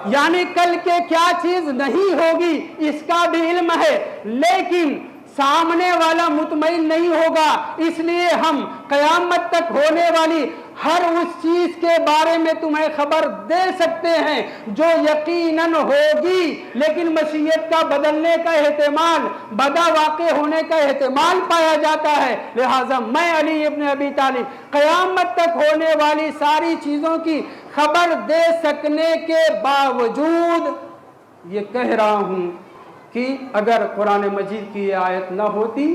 यानी कल के क्या चीज नहीं होगी इसका भी इल्म है, लेकिन सामने वाला मुतमईन नहीं होगा, इसलिए हम कयामत तक होने वाली हर उस चीज के बारे में तुम्हें खबर दे सकते हैं जो यकीनन होगी, लेकिन मशीयत का बदलने का एहतिमाल, बदा वाक़े होने का एहतिमाल पाया जाता है। लिहाजा मैं अली इब्न अबी तालिब कयामत तक होने वाली सारी चीजों की खबर दे सकने के बावजूद ये कह रहा हूं कि अगर कुरान मजीद की ये आयत न होती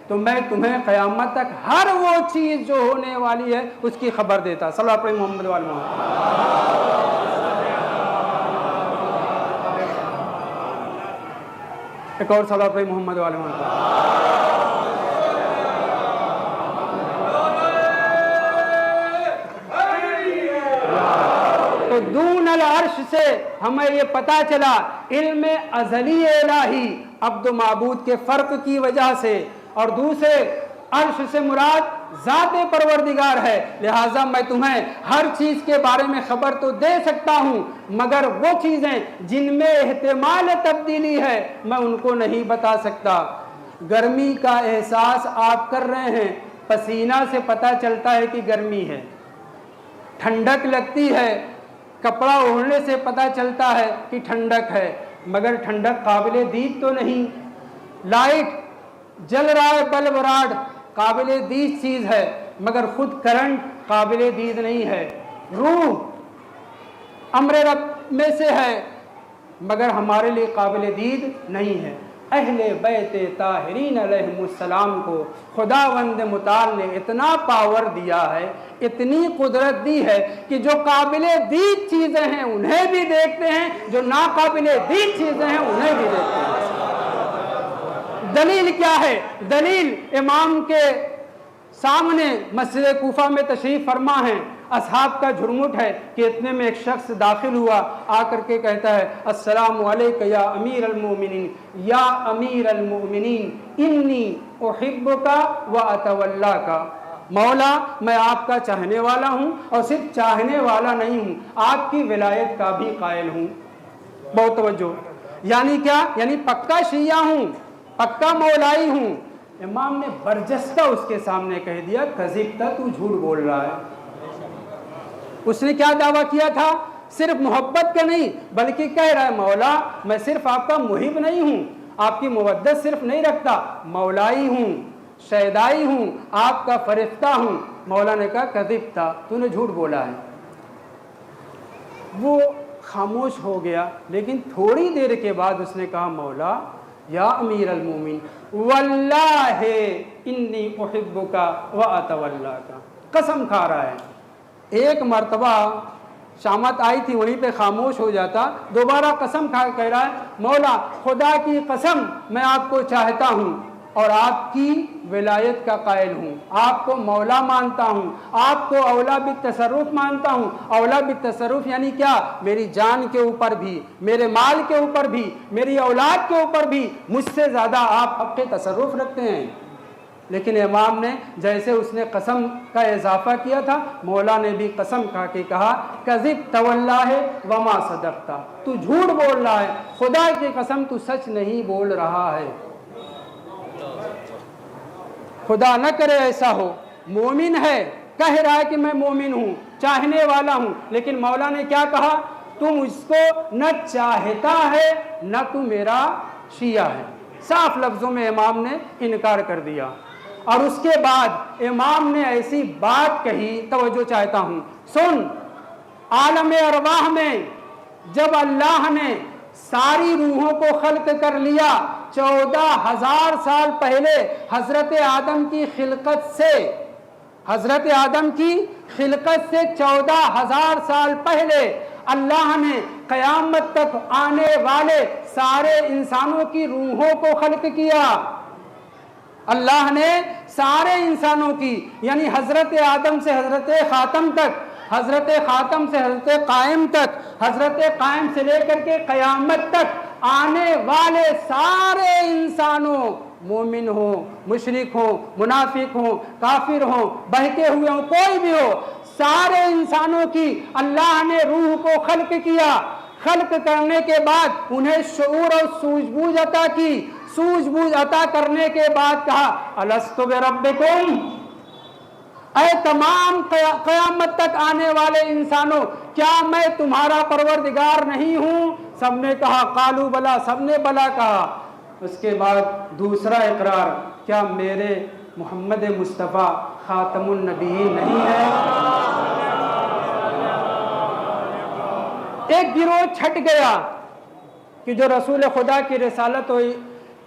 तो मैं तुम्हें क़यामत तक हर वो चीज़ जो होने वाली है उसकी खबर देता। सल्लल्लाहु अलैहि मोहम्मद वाले मोहम्मद। एक और सल्लल्लाहु अलैहि मोहम्मद वाले मोहम्मद। तो दून अल अर्श से हमें ये पता चला इल्म अज़ली इलाही अब्द माबूद के फ़र्क की वजह से, और दूसरे अर्श से मुराद ज़ाते परवरदिगार है। लिहाजा मैं तुम्हें हर चीज़ के बारे में खबर तो दे सकता हूँ, मगर वो चीज़ें जिनमें एहतिमाल तब्दीली है मैं उनको नहीं बता सकता। गर्मी का एहसास आप कर रहे हैं, पसीना से पता चलता है कि गर्मी है। ठंडक लगती है, कपड़ा ओढ़ने से पता चलता है कि ठंडक है, मगर ठंडक काबिल दीद तो नहीं। लाइट जल रहा है, बल्ब राड काबिल दीद चीज़ है, मगर खुद करंट काबिल दीद नहीं है। रूह अम्र रब में से है, मगर हमारे लिए काबिल दीद नहीं है। अहले बैत ताहिरीन अलैहिमुस्सलाम को खुदावंद मुताल ने इतना पावर दिया है, इतनी कुदरत दी है कि जो काबिले दीद चीज़ें हैं उन्हें भी देखते हैं, जो नाकाबिले दीद चीज़ें हैं उन्हें भी देखते हैं। दलील क्या है? दलील इमाम के सामने मस्जिद कूफा में तशरीफ़ फरमा है, असहाब का झुरमुट है कि इतने में एक शख्स दाखिल हुआ, आकर के कहता है अस्सलामु अलैका या अमीर अल-मोमिनीन, या अमीर अल-मोमिनीन इन्नी उहिब्बुका व अतवल्लाका। मौला मैं आपका चाहने वाला हूँ, और सिर्फ चाहने वाला नहीं हूँ, आपकी विलायत का भी कायल हूँ। बहुत तवज्जो। यानी क्या? यानी पक्का शिया हूँ, पक्का मौलाई हूँ। इमाम ने बरजस्ता उसके सामने कह दिया कज़िबता, तू झूठ बोल रहा है। उसने क्या दावा किया था? सिर्फ मोहब्बत का नहीं, बल्कि कह रहा है मौला मैं सिर्फ आपका मुहिब नहीं हूँ, आपकी मुवद्दत सिर्फ नहीं रखता, मौलाई हूँ, शैदाई हूँ, आपका फरिश्ता हूँ। मौला ने कहा कज़िबता, तूने झूठ बोला है। वो खामोश हो गया, लेकिन थोड़ी देर के बाद उसने कहा मौला या अमीर अल-मोमिन वल्लाहि इन्नी उहिब्बुका व अतवल्लाका। कसम खा रहा है। एक मर्तबा शामत आई थी, वहीं पे खामोश हो जाता, दोबारा कसम खा कह रहा है मौला खुदा की कसम मैं आपको चाहता हूँ और आपकी विलायत का कायल हूँ, आपको मौला मानता हूँ, आपको औला बित्तसर्रुफ मानता हूँ। औला बित्तसर्रुफ यानी क्या? मेरी जान के ऊपर भी, मेरे माल के ऊपर भी, मेरी औलाद के ऊपर भी मुझसे ज़्यादा आप अपने तसर्रुफ रखते हैं। लेकिन इमाम ने जैसे उसने कसम का इजाफा किया था, मौला ने भी कसम खा के कहा कज़िब तवल्ला है वमा सदक़ता, तू झूठ बोल रहा है, खुदा की कसम तू सच नहीं बोल रहा है। खुदा न करे ऐसा हो, मोमिन है, कह रहा है कि मैं मोमिन हूँ, चाहने वाला हूँ, लेकिन मौला ने क्या कहा? तू मुझको न चाहता है न तू मेरा शिया है। साफ लफ्ज़ों में इमाम ने इनकार कर दिया। और उसके बाद इमाम ने ऐसी बात कही, तवज्जो चाहता हूँ, सुन, आलम अरवाह में जब अल्लाह ने सारी रूहों को खल्क कर लिया 14,000 साल पहले हजरत आदम की खिलकत से, हजरत आदम की खिलकत से 14,000 साल पहले अल्लाह ने क़यामत तक आने वाले सारे इंसानों की रूहों को खल्क किया। अल्लाह ने सारे इंसानों की, यानी हजरत आदम से हजरत खातम तक, हजरत खातम से हजरत कायम तक, हजरत कायम से लेकर के क़यामत तक आने वाले सारे इंसानों, मोमिन हो, मुशरिक हो, मुनाफिक हो, काफिर हो, बहके हुए हो, कोई भी हो, सारे इंसानों की अल्लाह ने रूह को खल्क किया। खल्क करने के बाद उन्हें शऊर और सूझबूझ अता की। सूझबूझ अता करने के बाद कहा अलस्तु बिरब्बिकुम, ऐ तमाम क़यामत तक आने वाले इंसानों, क्या मैं तुम्हारा परवरदिगार नहीं हूँ? सबने कहा कालू बला, सबने बला कहा। उसके बाद दूसरा इकरार, क्या मेरे मोहम्मद मुस्तफ़ा खातमुन नबी नहीं है? एक गिरोह छट गया कि जो रसूल खुदा की रिसालत और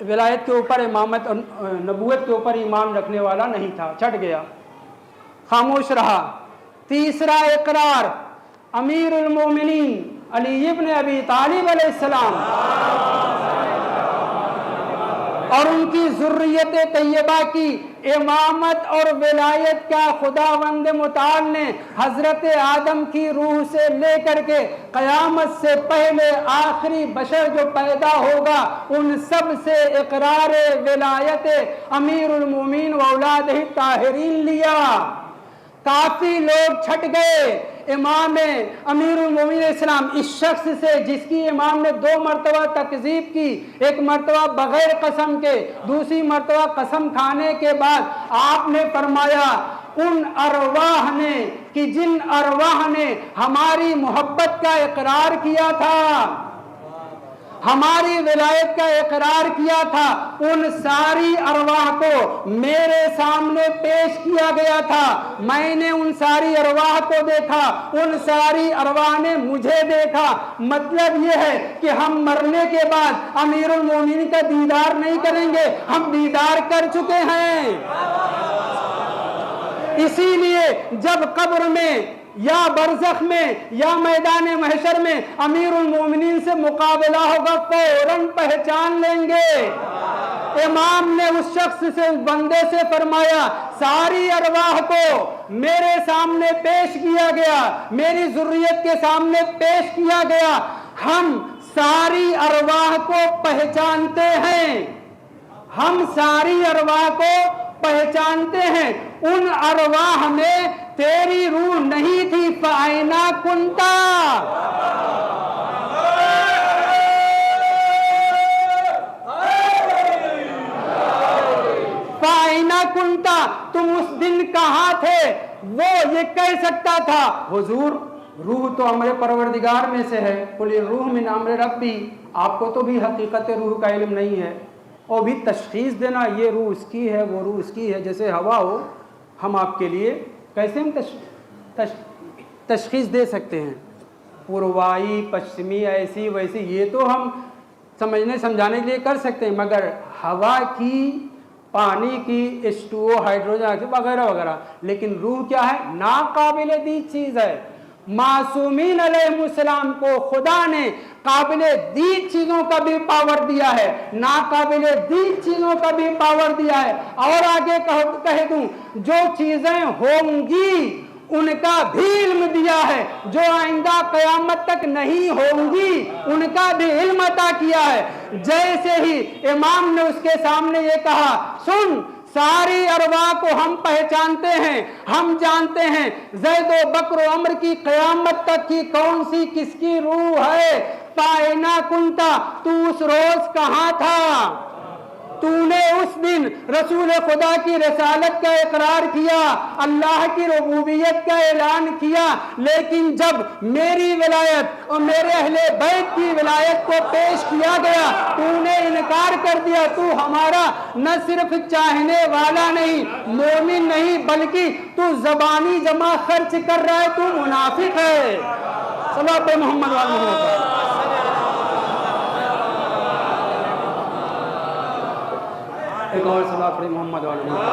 विलायत के ऊपर, इमामत और नबूवत के ऊपर ईमान रखने वाला नहीं था, छट गया, खामोश रहा। तीसरा इकरार, अमीरुल मोमिनीन अली इब्न अबी तालिब अलैहिस्सलाम और उनकी ज़ुर्रियत तैयबा की इमामत और विलायत का खुदावंद मुताल ने हजरत आदम की रूह से लेकर के क़यामत से पहले आखिरी बशर जो पैदा होगा उन सब से इकरार विलायत अमीरुल मोमिन व औलादिही ताहिरीन लिया। काफी लोग छट गए। इमाम अमीरुल मोमिनीन इस्लाम इस शख्स से जिसकी इमाम ने 2 मरतबा तकज़ीब की, एक मरतबा बगैर कसम के, दूसरी मरतबा कसम खाने के बाद आपने फरमाया उन अरवाह ने कि जिन अरवाह ने हमारी मोहब्बत का इकरार किया था, हमारी विलायत का इकरार किया था, उन सारी अरवाह को मेरे सामने पेश किया गया था। मैंने उन सारी अरवाह को देखा, उन सारी अरवाह ने मुझे देखा। मतलब यह है कि हम मरने के बाद अमीरुल मोमिनीन का दीदार नहीं करेंगे, हम दीदार कर चुके हैं। इसीलिए जब कब्र में या बरज़ख में या मैदान महशर में अमीरुल मोमिनीन से मुकाबला होगा, फौरन पहचान लेंगे। इमाम ने उस शख्स से, उस बंदे से फरमाया सारी अरवाह को मेरे सामने पेश किया गया, मेरी ज़ुर्रियत के सामने पेश किया गया, हम सारी अरवाह को पहचानते हैं, हम सारी अरवाह को पहचानते हैं। उन अरवाह में तेरी रूह नहीं थी, फ़ाइना कुंता, फ़ाइना कुंता, तुम उस दिन कहाँ थे? वो ये कह सकता था हुजूर रूह तो हमारे परवरदिगार में से है, कुल रूह मिन अम्र रब्बी, आपको तो भी हकीकत रूह का इल्म नहीं है, और भी तशखीस देना ये रूह उसकी है, वो रूह उसकी है, जैसे हवा हो, हम आपके लिए कैसे हम तशखीस दे सकते हैं? पूर्वाई पश्चिमी ऐसी वैसी ये तो हम समझने समझाने के लिए कर सकते हैं, मगर हवा की, पानी की, H2O, हाइड्रोजन वगैरह वगैरह, लेकिन रूह क्या है? नाकाबिले दीद चीज़ है। मासूमीन अलैहिस्सलाम को खुदा ने काबिले दीद चीज़ों का भी पावर दिया है, नाकाबिले दीद चीज़ों का भी पावर दिया है। और आगे कह दूं, जो चीज़ें होंगी उनका भी इल्म दिया है, जो आइंदा क़यामत तक नहीं होंगी उनका भी इल्म अता किया है। जैसे ही इमाम ने उसके सामने ये कहा, सुन, सारी अरवाह को हम पहचानते हैं, हम जानते हैं ज़ैद व बकर व अमर की क़यामत तक की कौन सी किसकी रूह है। फ़ाइना कुंता, तू उस रोज कहाँ था? तूने उस दिन रसूल खुदा की रसालत का इकरार किया, अल्लाह की रबूबियत का ऐलान किया, लेकिन जब मेरी विलायत और मेरे अहले बैत की विलायत को पेश किया गया, तूने इनकार कर दिया। तू हमारा न सिर्फ चाहने वाला नहीं, मोमिन नहीं, बल्कि तू ज़बानी जमा खर्च कर रहा है, तू मुनाफिक है। सल्लल्लाहु अलैहि मोहम्मद वाल मोहम्मद। एक और सल्लल्लाहु अलैहि मोहम्मद वाल मोहम्मद।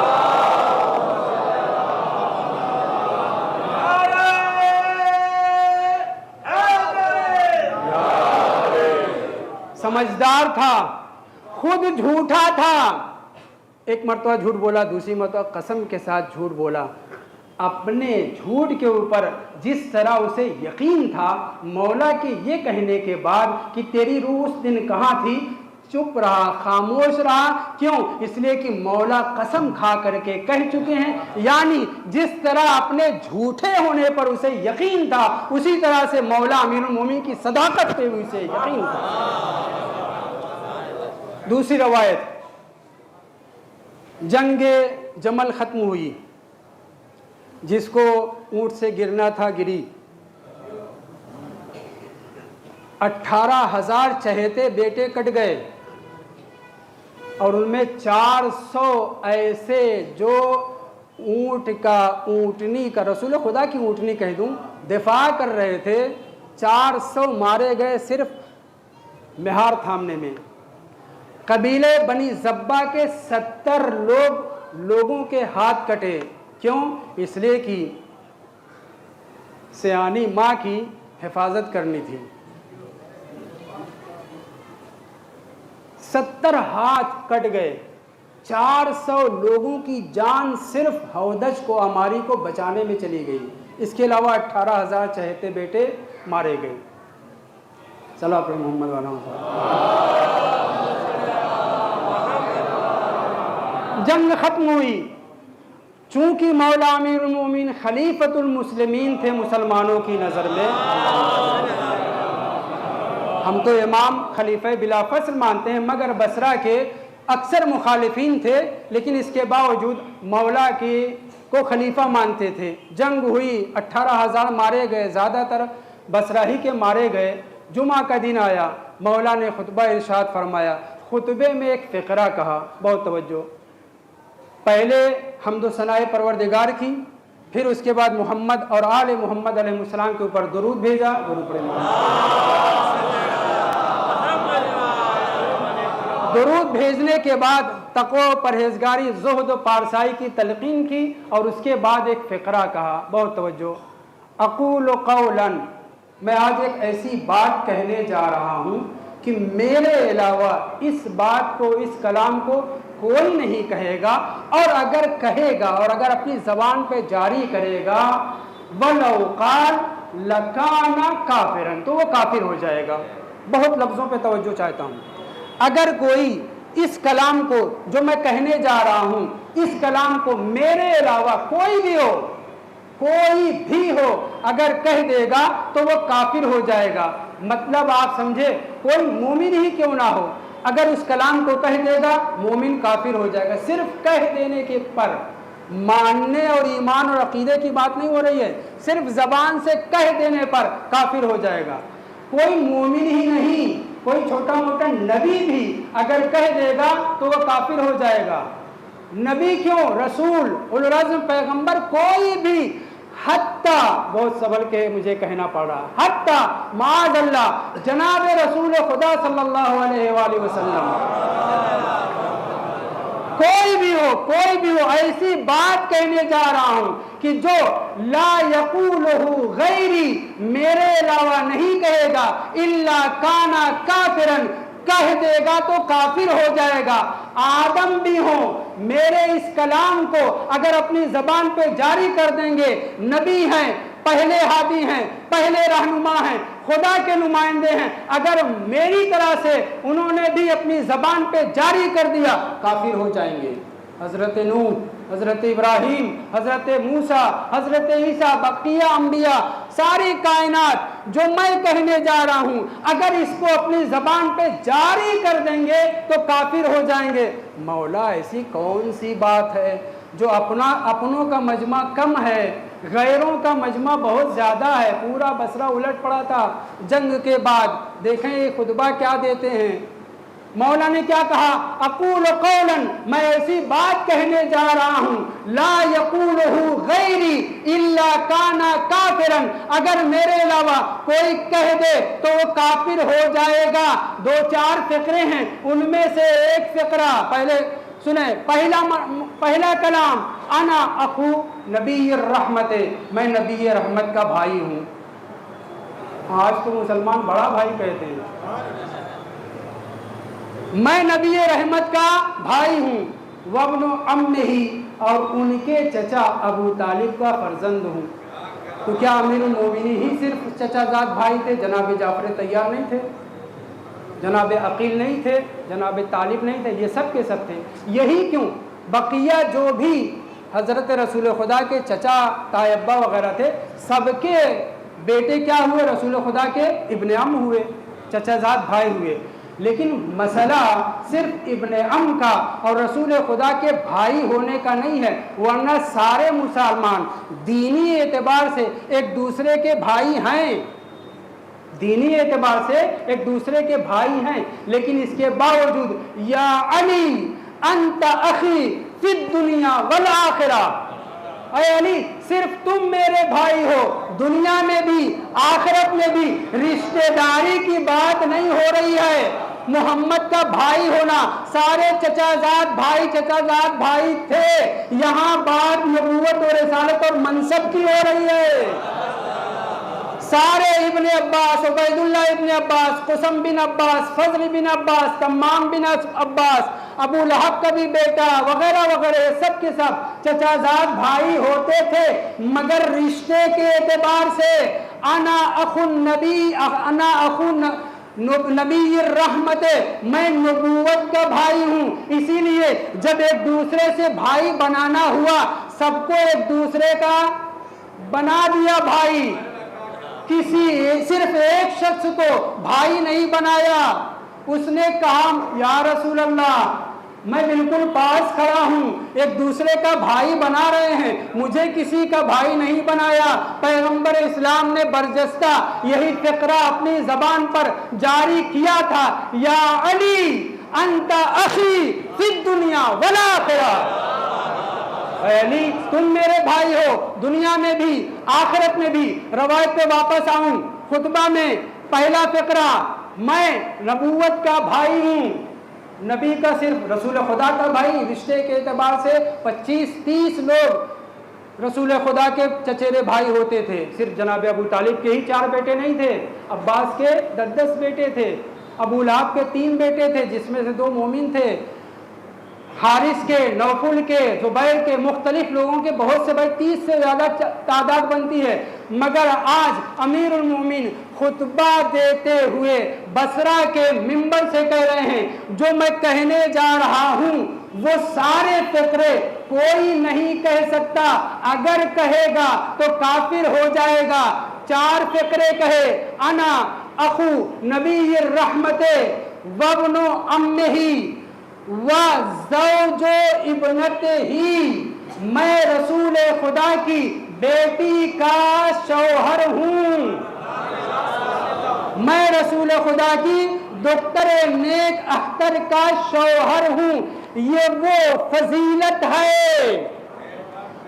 समझदार था, खुद झूठा था, एक मरतबा झूठ बोला, दूसरी मरतबा कसम के साथ झूठ बोला। अपने झूठ के ऊपर जिस तरह उसे यकीन था, मौला के ये कहने के बाद कि तेरी रूह उस दिन कहाँ थी, चुप रहा, खामोश रहा। क्यों? इसलिए कि मौला कसम खा करके कह चुके हैं। यानी जिस तरह अपने झूठे होने पर उसे यकीन था, उसी तरह से मौला अमीरुल मोमिनीन की सदाकत पे उसे यकीन था। दूसरी रवायत, जंगे जमल खत्म हुई, जिसको ऊंट से गिरना था गिरी। 18,000 चहेते बेटे कट गए और उनमें 400 ऐसे जो ऊंटनी का रसूल खुदा की ऊंटनी कह दूं दिफा कर रहे थे, 400 मारे गए सिर्फ मेहार थामने में। कबीले बनी जब्बा के 70 लोगों के हाथ कटे। क्यों? इसलिए कि सयानी माँ की हिफाजत करनी थी। 70 हाथ कट गए, 400 लोगों की जान सिर्फ हौदज को अमारी को बचाने में चली गई। इसके अलावा 18,000 चहेते बेटे मारे गए। चलो अपने मोहम्मद वाला जंग खत्म हुई। चूंकि मौला अमीरुल मोमिनीन खलीफतुल मुस्लिमीन थे मुसलमानों की नज़र में, हम तो इमाम खलीफे बिला फस्ल मानते हैं, मगर बसरा के अक्सर मुखालिफिन थे, लेकिन इसके बावजूद मौला की को खलीफा मानते थे। जंग हुई, 18,000 मारे गए, ज़्यादातर बसरा ही के मारे गए। जुमा का दिन आया, मौला ने खुतबा इरशाद फरमाया। खुतबे में एक फ़िक्रा कहा, बहुत तवज्जो। पहले हम्द सनाए परवरदिगार की, फिर उसके बाद मोहम्मद और आले मोहम्मद अलैहिस्सलाम के ऊपर दुरूद भेजा। दुरूद भेजने के बाद तक़वा, परहेजगारी, ज़ुहद, पारसाई की तलक़ीन की और उसके बाद एक फ़िक्रा कहा, बहुत तवज्जो। अक़ूलु क़ौलन, मैं आज एक ऐसी बात कहने जा रहा हूँ कि मेरे अलावा इस बात को, इस कलाम को कोई नहीं कहेगा, और अगर कहेगा और अगर अपनी ज़बान पे जारी करेगा, वलौ क़ाल लकाना काफ़िरन, तो वो काफिर हो जाएगा। बहुत लफ्ज़ों पे तवज्जो चाहता हूँ। अगर कोई इस कलाम को, जो मैं कहने जा रहा हूँ, इस कलाम को मेरे अलावा कोई भी हो अगर कह देगा तो वो काफिर हो जाएगा। मतलब आप समझे, कोई मोमिन ही क्यों ना हो, अगर उस कलाम को कह देगा मोमिन काफिर हो जाएगा। सिर्फ कह देने के पर, मानने और ईमान और अकीदे की बात नहीं हो रही है, सिर्फ जबान से कह देने पर काफिर हो जाएगा। कोई मोमिन ही नहीं, कोई छोटा मोटा नबी भी अगर कह देगा तो वो काफिर हो जाएगा। नबी क्यों, रसूल, उल अज़्म पैगंबर, कोई भी, हत्ता, बहुत सबल के मुझे कहना पड़ रहा, हत्ता माअल्लाह जनाब रसूल खुदा सल्लल्लाहु अलैहि वसल्लम, कोई भी हो ऐसी बात कहने जा रहा हूं कि जो ला यक़ूलुहु गैरी, मेरे अलावा नहीं कहेगा, इल्ला काना काफिरन, कह देगा तो काफिर हो जाएगा। आदम भी हो, मेरे इस कलाम को अगर अपनी जबान पे जारी कर देंगे, नबी हैं, पहले हादी हैं, पहले रहनुमा हैं, खुदा के नुमाइंदे हैं, अगर मेरी तरह से उन्होंने भी अपनी जबान पे जारी कर दिया, काफिर हो जाएंगे। हजरत नूह, हजरत इब्राहीम, हजरत मूसा, हजरत ईसा, बकिया अंबिया, सारी कायनात जो मैं कहने जा रहा हूं, अगर इसको अपनी जबान पे जारी कर देंगे तो काफिर हो जाएंगे। मौला ऐसी कौन सी बात है जो अपनों का मजमा कम है, गैरों का मजमा बहुत ज़्यादा है। पूरा बसरा उलट पड़ा था जंग के बाद। देखें ये खुतबा क्या देते हैं, मौला ने क्या कहा, अकूल कौलन, मैं ऐसी बात कहने जा रहा हूँ, ला यकूलहु गैरी इल्ला काना काफिरन, अगर मेरे अलावा कोई कह दे तो वो काफिर हो जाएगा। दो चार फिक्रे हैं, उनमें से एक फिक्रा पहले सुने। पहला कलाम, अना अखू नबी रहमत, मैं नबी रहमत का भाई हूँ। आज तो मुसलमान बड़ा भाई कहते हैं, मैं नबी रहमत का भाई हूँ। वब्नु अम्मिही, और उनके चचा अबू तालिब का फर्जंद हूँ। तो क्या अमीरुल मोमिनीन ही सिर्फ चचाजाद भाई थे? जनाब जाफर तैयार नहीं थे, जनाब अकील नहीं थे, जनाब तालिब नहीं थे, ये सब के सब थे। यही क्यों बकिया जो भी हज़रत रसूल खुदा के चचा तायब्बा वगैरह थे, सबके बेटे क्या हुए? रसूल खुदा के इब्ने अम हुए, चचाजाद भाई हुए। लेकिन मसला सिर्फ इब्ने अम का और रसूल खुदा के भाई होने का नहीं है, वरना सारे मुसलमान दीनी एतबार से एक दूसरे के भाई हैं, दीनी एतबार से एक दूसरे के भाई हैं। लेकिन इसके बावजूद या अली अंत अखी फिद दुनिया वल आखिरा, अय अली सिर्फ तुम मेरे भाई हो, दुनिया में भी आखिरत में भी। रिश्तेदारी की बात नहीं हो रही है, मोहम्मद का भाई होना, सारे चचाजाद भाई थे। यहाँ बात नबूवत और रिसालत और मनसब की हो रही है। सारे इब्ने अब्बास, उबैदुल्लाह इब्ने अब्बास, कुसम बिन अब्बास, फजल बिन अब्बास, तम्माम बिन अब्बास, अबू लहब का भी बेटा वगैरह वगैरह, सब के सब चचाजाद भाई होते थे। मगर रिश्ते के एतबार से अना अखुन नबी, अना अखुन नबी रहमत, मैं नबूवत का भाई हूँ। इसीलिए जब एक दूसरे से भाई बनाना हुआ, सबको एक दूसरे का बना दिया भाई। किसी सिर्फ एक शख्स को भाई नहीं बनाया। उसने कहा, या रसूल अल्लाह, मैं बिल्कुल पास खड़ा हूँ, एक दूसरे का भाई बना रहे हैं, मुझे किसी का भाई नहीं बनाया। पैगंबर इस्लाम ने बरजस्ता यही फिक्रा अपनी जबान पर जारी किया था, या अली अंता अखी फिद दुनिया वल आखिरा, अली तुम मेरे भाई हो, दुनिया में भी आखिरत में भी। रवायत पे वापस आऊं, खुतबा में पहला फिक्रा, मैं नबूवत का भाई हूँ। नबी का सिर्फ रसूल खुदा का भाई, रिश्ते के एतबार से 25-30 लोग रसूल खुदा के चचेरे भाई होते थे। सिर्फ जनाब अबू तालिब के ही 4 बेटे नहीं थे, अब्बास के 10-10 बेटे थे, अबू लहब के 3 बेटे थे जिसमें से 2 मोमिन थे, हारिस के, नौफुल के, जुबैर के, मुख्तलिफ लोगों के बहुत से भाई, 30 से ज़्यादा तादाद बनती है। मगर आज अमीरुल मोमिन खुतबा देते हुए बसरा के मिंबर से कह रहे हैं, जो मैं कहने जा रहा हूँ वो सारे फिक्रे कोई नहीं कह सकता, अगर कहेगा तो काफिर हो जाएगा। 4 फिक्रे कहे, अना अखू नबी रहमते वब्नो अम्मिही व ज़ौजो इब्नते ही, मैं रसूल खुदा की बेटी का शौहर हूँ, मैं रसूल खुदा की डॉक्टर नेक अख्तर का शौहर हूँ। ये वो फजीलत है।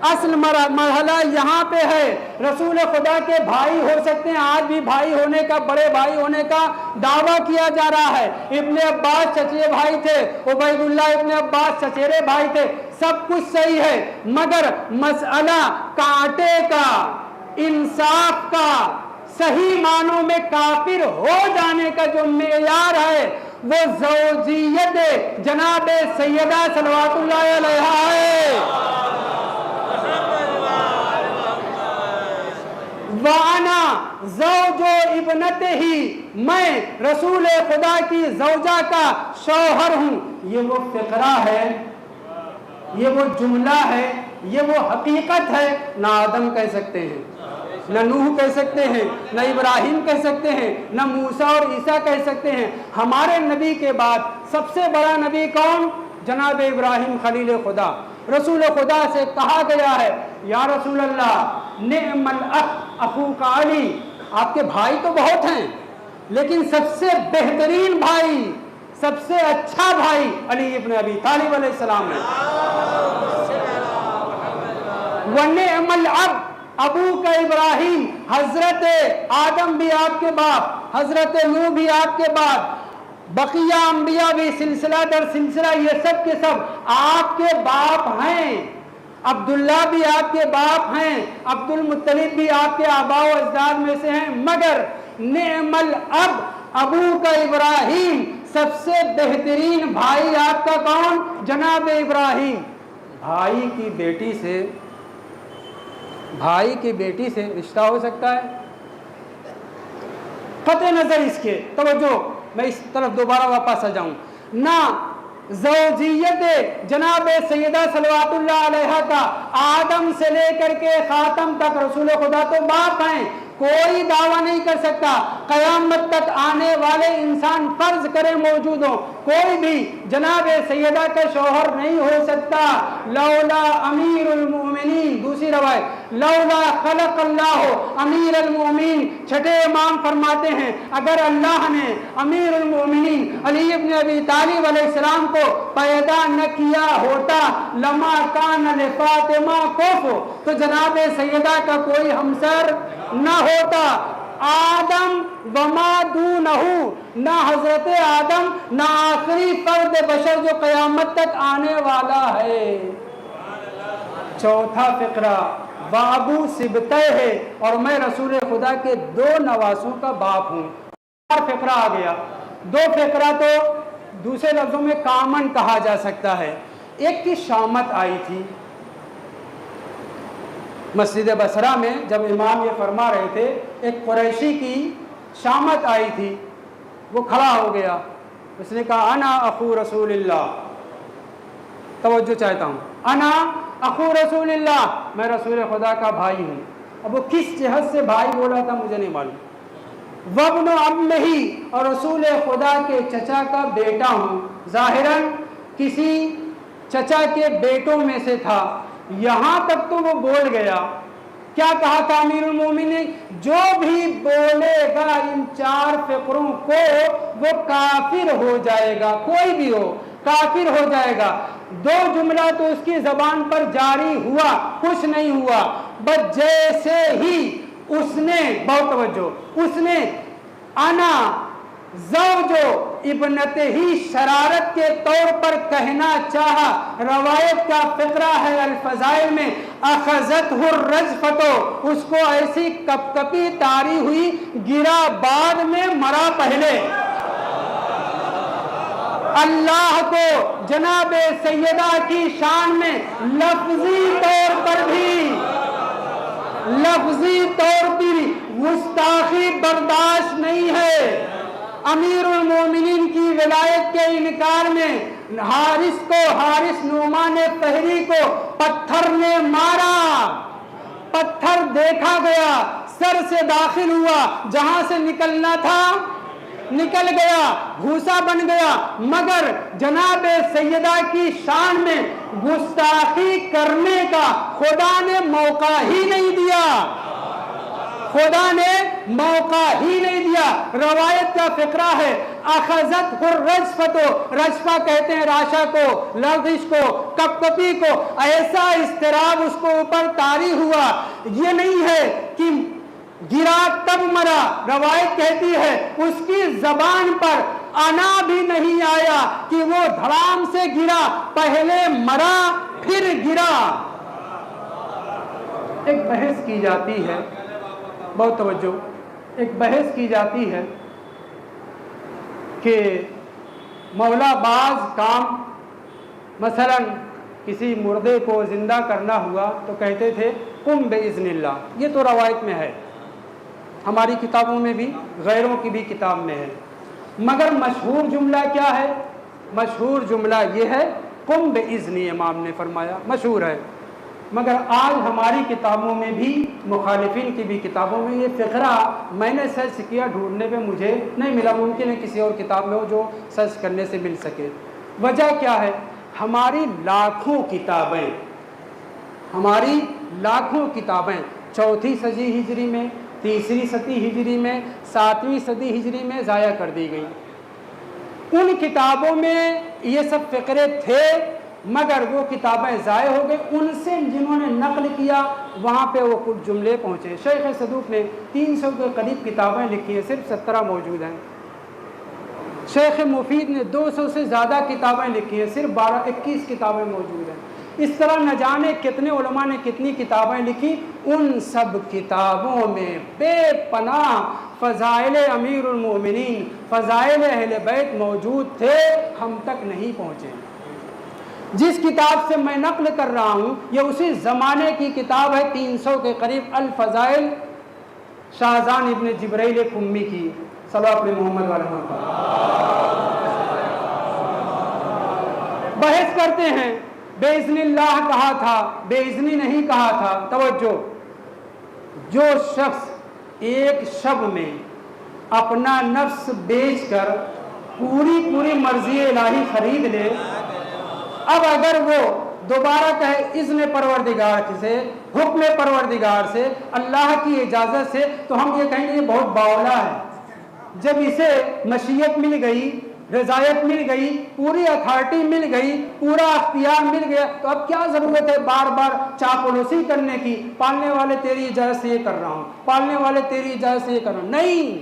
असल मरहला यहाँ पे है, रसूल खुदा के भाई हो सकते हैं, आज भी भाई होने का, बड़े भाई होने का दावा किया जा रहा है। इब्ने अब्बास चचेरे भाई थे, उबैदुल्लाह इब्ने अब्बास चचेरे भाई थे, सब कुछ सही है। मगर मसला कांटे का, इंसाफ का, सही मानों में काफिर हो जाने का जो मेयार है वो ज़ौजियत जनाब सैयदा सल्लल्लाहु अलैहा है। वाना ज़ौजो इब्नते ही, मैं रसूल खुदा की ज़ौजा का शौहर हूँ। ये वो फिक्रा है, ये वो जुमला है, ये वो हकीकत है। ना आदम कह सकते हैं, न नूह कह सकते हैं, न इब्राहिम कह सकते हैं, न मूसा और ईसा कह सकते हैं। हमारे नबी के बाद सबसे बड़ा नबी कौन? जनाब इब्राहिम खलील खुदा। रसूल खुदा से कहा गया है, या रसूल अल्लाह निअमल अखू का अली, आपके भाई तो बहुत हैं लेकिन सबसे बेहतरीन भाई, सबसे अली इब्न अबी तालिब अलैहिस्सलाम ने। वन्नेअमल अब अबू का इब्राहिम, हजरत आदम भी आपके बाप, हजरत नूह भी आपके बाप, बकिया अंबिया भी सिलसिला दर सिलसिला ये सब के सब आपके बाप हैं। अब्दुल्ला भी आपके बाप हैं, अब्दुल मुत्तलिब भी आपके आबा व अजदाद में से हैं, मगर नेमल अब अबू का इब्राहिम, सबसे बेहतरीन भाई आपका कौन? जनाब इब्राहिम। भाई की बेटी से रिश्ता हो सकता है? कतई नजर इसके, तवज्जो, मैं इस तरफ दोबारा वापस आ जाऊं ना। ज़ौजियत जनाब सैयदा सल्लल्लाहु अलैहा का आदम से लेकर के खातम तक रसूल खुदा तो बाप हैं, कोई दावा नहीं कर सकता। क़यामत तक आने वाले इंसान फर्ज करे मौजूद हो, कोई भी जनाब सैयदा का शौहर नहीं हो सकता। लौला अमीरुल मोमिनीन, दूसरी रवायत, लौला खलक़ल्लाहु अमीरुल मोमिनीन, छठे इमाम फरमाते हैं अगर अल्लाह ने अमीरुल मोमिनीन अली इब्न अबी तालिब अलैहिस्सलाम को पैदा न किया होता, लमा कान लिफ़ातिमा कुफ़, तो जनाब सैयदा का कोई हमसर न होता। आदम वमा दूनहु, ना हजरत आदम ना आखिरी फर्द बशर जो क़यामत तक आने वाला है। चौथा फिक्रा, बाबू सिबते है और मैं रसूल खुदा के 2 नवासों का बाप हूँ। 4 फिक्रा आ गया। 2 फिक्रा तो दूसरे लफ्जों में कामन कहा जा सकता है। एक की शामत आई थी मस्जिद बसरा में, जब इमाम ये फरमा रहे थे, एक कुरैशी की शामत आई थी, वो खड़ा हो गया, उसने कहा अना अखू रसूलिल्लाह, तवज्जो चाहता हूँ, अना अखू रसूलिल्लाह, मैं रसूल खुदा का भाई हूँ। अब वो किस जहत से भाई बोला था मुझे नहीं मालूम। वब्न अम्मिही, और रसूल खुदा के चचा का बेटा हूँ, ज़ाहिरन किसी चचा के बेटों में से था। यहाँ तक तो वो बोल गया। क्या कहा था अमीरुल मोमिनीन? जो भी बोलेगा इन 4 फिक्रों को वो काफिर हो जाएगा, कोई भी हो काफिर हो जाएगा। 2 जुमला तो उसकी जबान पर जारी हुआ, कुछ नहीं हुआ, बस जैसे ही उसने, बहुत तवज्जो, उसने अना ज़ौजो इब्नते ही शरारत के तौर पर कहना चाहा। रवायत का फिक्रा है अल-फज़ाइल में, अखज़तहु रज़फ़तो, उसको ऐसी कपकपी तारी हुई, गिरा बाद में मरा पहले। अल्लाह को जनाब सैयदा की शान में लफ्जी तौर पर भी गुस्ताखी बर्दाश्त नहीं है। अमीरुल मोमिनीन की विलायत के इनकार में हारिस नुमान फहरी को पत्थर ने मारा। पत्थर देखा गया, सर से दाखिल हुआ, जहां से निकलना था निकल गया, भूसा बन गया, मगर जनाब सैयदा की शान में गुस्ताखी करने का खुदा ने मौका ही नहीं दिया, खुदा ने मौका ही नहीं दिया। रवायत का फिक्रा है अखज़तहु रज़फ़तो, रज़फ़ा कहते हैं राशा को, लग़ज़ को, कपकपी को, ऐसा इस्तिराब उसको ऊपर तारी हुआ। ये नहीं है कि गिरा तब मरा, रवायत कहती है उसकी जबान पर आना भी नहीं आया कि वो धड़ाम से गिरा, पहले मरा फिर गिरा। एक बहस की जाती है, बहुत तवज्जो, एक बहस की जाती है कि मौला बाज काम, मसलन किसी मुर्दे को जिंदा करना हुआ तो कहते थे कुम बिइज़्निल्लाह। ये तो रवायत में है, हमारी किताबों में भी, गैरों की भी किताब में है, मगर मशहूर जुमला क्या है? मशहूर जुमला ये है कुम बिइज़्नी, इमाम ने फरमाया, मशहूर है। मगर आज हमारी किताबों में भी, मुखालिफिन की भी किताबों में ये फ़िक्रा मैंने सर्च किया, ढूंढने पे मुझे नहीं मिला। मुमकिन है किसी और किताब में हो जो सर्च करने से मिल सके। वजह क्या है? हमारी लाखों किताबें 4वीं सदी हिजरी में, 3री सदी हिजरी में, 7वीं सदी हिजरी में ज़ाया कर दी गई। उन किताबों में ये सब फ़िक्रे थे, मगर वो किताबें ज़ाय हो गई। उनसे जिन्होंने नकल किया वहाँ पे वो कुछ जुमले पहुँचे। शेख सदूक ने 300 के करीब किताबें लिखी हैं, सिर्फ 17 मौजूद हैं। शेख मुफीद ने 200 से ज़्यादा किताबें लिखी हैं, सिर्फ 12-21 किताबें मौजूद हैं। इस तरह न जाने कितने उलमा ने कितनी किताबें लिखी। उन सब किताबों में बेपनाह फ़ज़ाइल अमीरुल मोमिनीन, फ़ज़ाइल अहले बैत मौजूद थे, हम तक नहीं पहुँचे। जिस किताब से मैं नक़ल कर रहा हूँ ये उसी ज़माने की किताब है, 300 के करीब, अल फ़ज़ाइल, शाहज़ान इब्न जिब्राइल कुम्मी की। सल्लल्लाहु अलैहि मोहम्मद वाले बहस करते हैं, बेइज़्निल्लाह कहा था, बेइज़्नी नहीं कहा था। तवज्जो, जो शख्स एक शब में अपना नफ्स बेचकर पूरी मर्ज़ी इलाही खरीद ले, अब अगर वो दोबारा कहे इज़्न परवरदिगार से, हुक्म परवरदिगार से, अल्लाह की इजाज़त से, तो हम ये कहेंगे ये बहुत बावला है। जब इसे मशीयत मिल गई, रज़ायत मिल गई, पूरी अथॉरिटी मिल गई, पूरा अख्तियार मिल गया, तो अब क्या ज़रूरत है बार बार चापलूसी करने की? पालने वाले तेरी इजाज़त से ये कर रहा हूँ, पालने वाले तेरी इजाज़त से ये कर रहा हूँ। नहीं,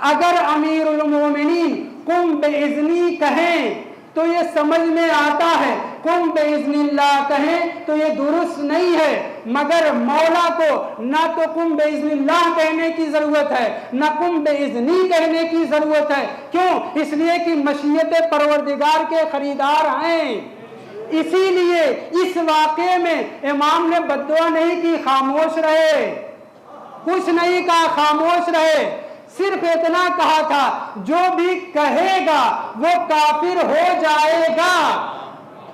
अगर अमीरुल मोमिनीन कुम बेइज़्नी कहें तो ये समझ में आता है, कुम बेइज़्निल्लाह कहें तो ये दुरुस्त नहीं है। मगर मौला को ना तो कुम बेइज़्निल्लाह कहने की ज़रूरत है, ना कुम बेइज़्नी कहने की ज़रूरत है। क्यों? इसलिए कि मशीयत परवरदिगार के खरीदार हैं। इसीलिए इस वाक़े में इमाम ने बद्दुआ नहीं की, खामोश रहे, कुछ नहीं कहा, खामोश रहे। सिर्फ इतना कहा था जो भी कहेगा वो काफिर हो जाएगा।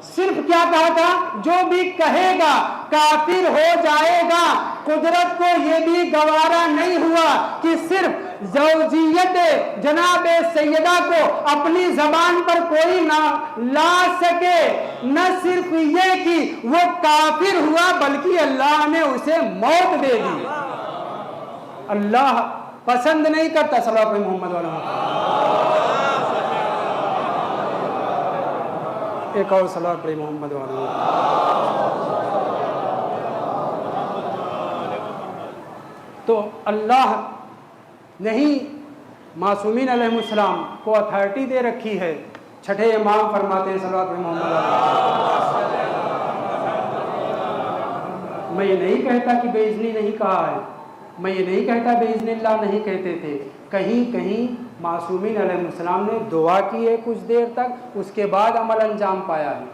सिर्फ क्या कहा था? जो भी कहेगा काफिर हो जाएगा। कुदरत को ये भी गवारा नहीं हुआ कि सिर्फ ज़ौजियत जनाब सैयदा को अपनी जबान पर कोई ना ला सके। न सिर्फ ये कि वो काफिर हुआ बल्कि अल्लाह ने उसे मौत दे दी। अल्लाह पसंद नहीं करता सल्लल्लाहु अलैहि मोहम्मद वाला। एक और सल्लल्लाहु अलैहि मोहम्मद वाला। तो अल्लाह ने ही मासूमीन अलैहिस्सलाम को अथॉरिटी दे रखी है। छठे इमाम फरमाते हैं सल्लल्लाहु अलैहि मोहम्मद वाला। मैं ये नहीं कहता कि बेइज़्नी नहीं कहा है, मैं ये नहीं कहता बेइज़्निल्लाह नहीं कहते थे। कहीं कहीं मासूमीन अलैहिस्सलाम ने दुआ की है कुछ देर तक, उसके बाद अमल अंजाम पाया है।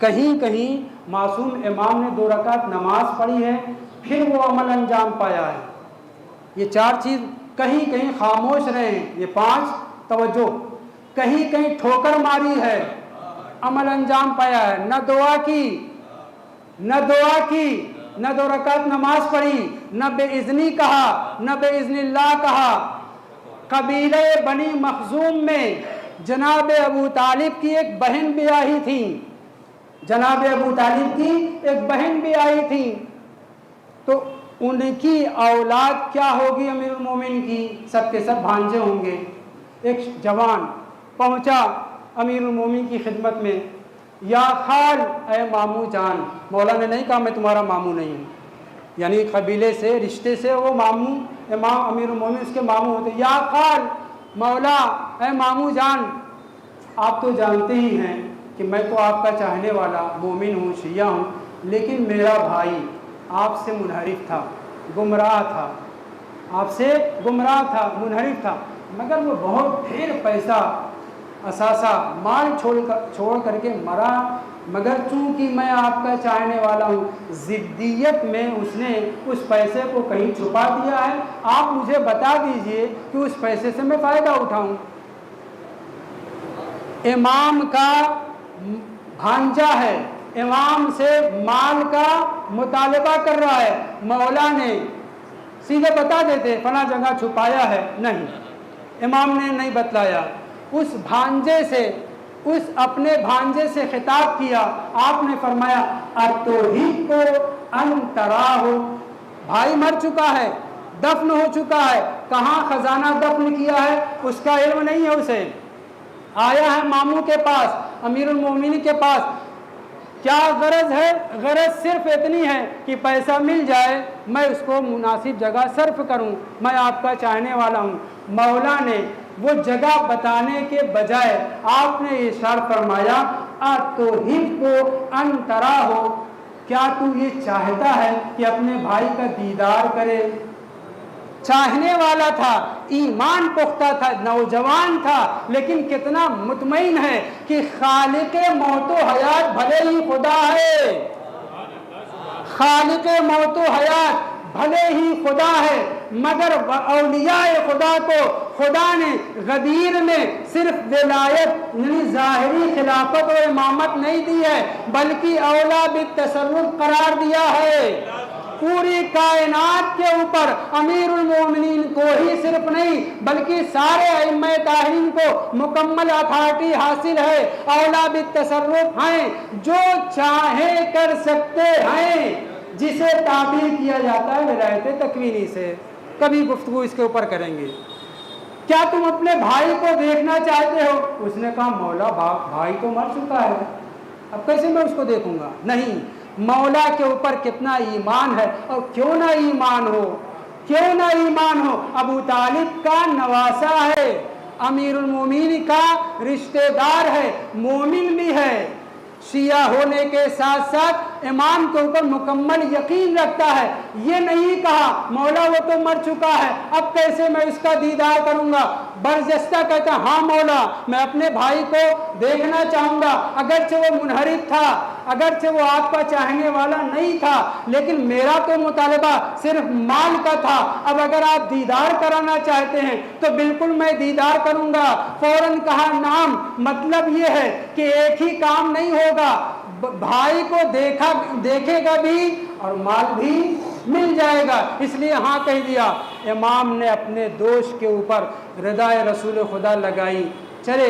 कहीं कहीं मासूम इमाम ने 2 रकात नमाज पढ़ी है, फिर वो अमल अंजाम पाया है। ये 4 चीज़ कहीं कहीं खामोश रहे हैं। ये 5 तवज्जो, कहीं कहीं ठोकर मारी है, अमल अंजाम पाया है। न दुआ की, न 2 रकात नमाज पढ़ी, न बेइज़्नी कहा, न बेइज़्निल्लाह कहा। कबीले बनी मखजूम में जनाब अबू तालिब की एक बहन भी आई थी, जनाब अबू तालिब की एक बहन भी आई थी। तो उनकी औलाद क्या होगी अमीरुल मोमिन की? सब के सब भांजे होंगे। एक जवान पहुंचा अमीरुल मोमिन की खिदमत में, या खाल ए मामू जान। मौला ने नहीं कहा मैं तुम्हारा मामू नहीं हूँ, यानी कबीले से रिश्ते से वो मामू, इमाम अमीरुल मोमिन उसके मामू होते। या खाल, मौला ए मामू जान, आप तो जानते ही हैं कि मैं तो आपका चाहने वाला मोमिन हूँ, शिया हूँ, लेकिन मेरा भाई आपसे मुनहरिफ था, गुमराह था, आपसे गुमराह था, मुनहरिफ था। मगर वो बहुत ढेर पैसा असासा माल छोड़ करके मरा। मगर चूंकि मैं आपका चाहने वाला हूँ, ज़िद्दियत में उसने उस पैसे को कहीं छुपा दिया है। आप मुझे बता दीजिए कि उस पैसे से मैं फ़ायदा उठाऊँ। इमाम का भांजा है, इमाम से माल का मुतालबा कर रहा है। मौला ने सीधे बता देते फला जगह छुपाया है, नहीं, इमाम ने नहीं बतलाया। उस भांजे से, उस अपने भांजे से खिताब किया। आपने फरमाया अतोहिब्बु अन तराहु, भाई मर चुका है, दफन हो चुका है, कहाँ खजाना दफन किया है उसका इल्म नहीं है उसे। आया है मामू के पास, अमीरुल मोमिनीन के पास, क्या गरज है? गरज सिर्फ इतनी है कि पैसा मिल जाए, मैं उसको मुनासिब जगह सर्फ करूं, मैं आपका चाहने वाला हूं। मौला ने वो जगह बताने के बजाय आपने इरशाद फरमाया, अतुहिब्बु अन तराहु, क्या तू ये चाहता है कि अपने भाई का दीदार करे? चाहने वाला था, ईमान पुख्ता था, नौजवान था, लेकिन कितना मुतमईन है कि खालिक़े मौतो हयात भले ही खुदा है, खालिक़े मौतो हयात भले ही खुदा है, मगर औलियाए खुदा को खुदा ने गदीर में सिर्फ विलायत यानी ज़ाहिरी खिलाफत और इमामत नहीं दी है, बल्कि औला बित्तसर्रुफ करार दिया है। पूरी कायनात के ऊपर अमीरुल मोमिनीन को ही सिर्फ नहीं बल्कि सारे अइम्मा ताहीरीन को मुकम्मल अथॉरिटी हासिल है, औला बित्तसर्रुफ हैं, जो चाहे कर सकते हैं, जिसे ताबीर किया जाता है विलायत तकवीनी से। कभी गुफ्तगू इसके ऊपर करेंगे। क्या तुम अपने भाई को देखना चाहते हो? उसने कहा मौला भाई तो मर चुका है, अब कैसे मैं उसको देखूंगा? नहीं, मौला के ऊपर कितना ईमान है, और क्यों ना ईमान हो, क्यों ना ईमान हो। अबू तालिब का नवासा है, अमीरुल मोमिनीन का रिश्तेदार है, मोमिन भी है, शिया होने के साथ साथ इमाम के ऊपर मुकम्मल यकीन रखता है। ये नहीं कहा मौला वो तो मर चुका है, अब कैसे मैं उसका दीदार करूंगा। बरजस्ता कहता हाँ मौला मैं अपने भाई को देखना चाहूंगा, अगरचे वो मुनहरिफ था, अगरचे वो आपका चाहने वाला नहीं था, लेकिन मेरा तो मुतालबा सिर्फ माल का था। अब अगर आप दीदार कराना चाहते हैं तो बिल्कुल मैं दीदार करूंगा। फौरन कहा नाम, मतलब ये है कि एक ही काम नहीं होगा, भाई को देखेगा भी और माल भी मिल जाएगा, इसलिए हाँ कह दिया। इमाम ने अपने दोष के ऊपर रदाए रसूल खुदा लगाई। चले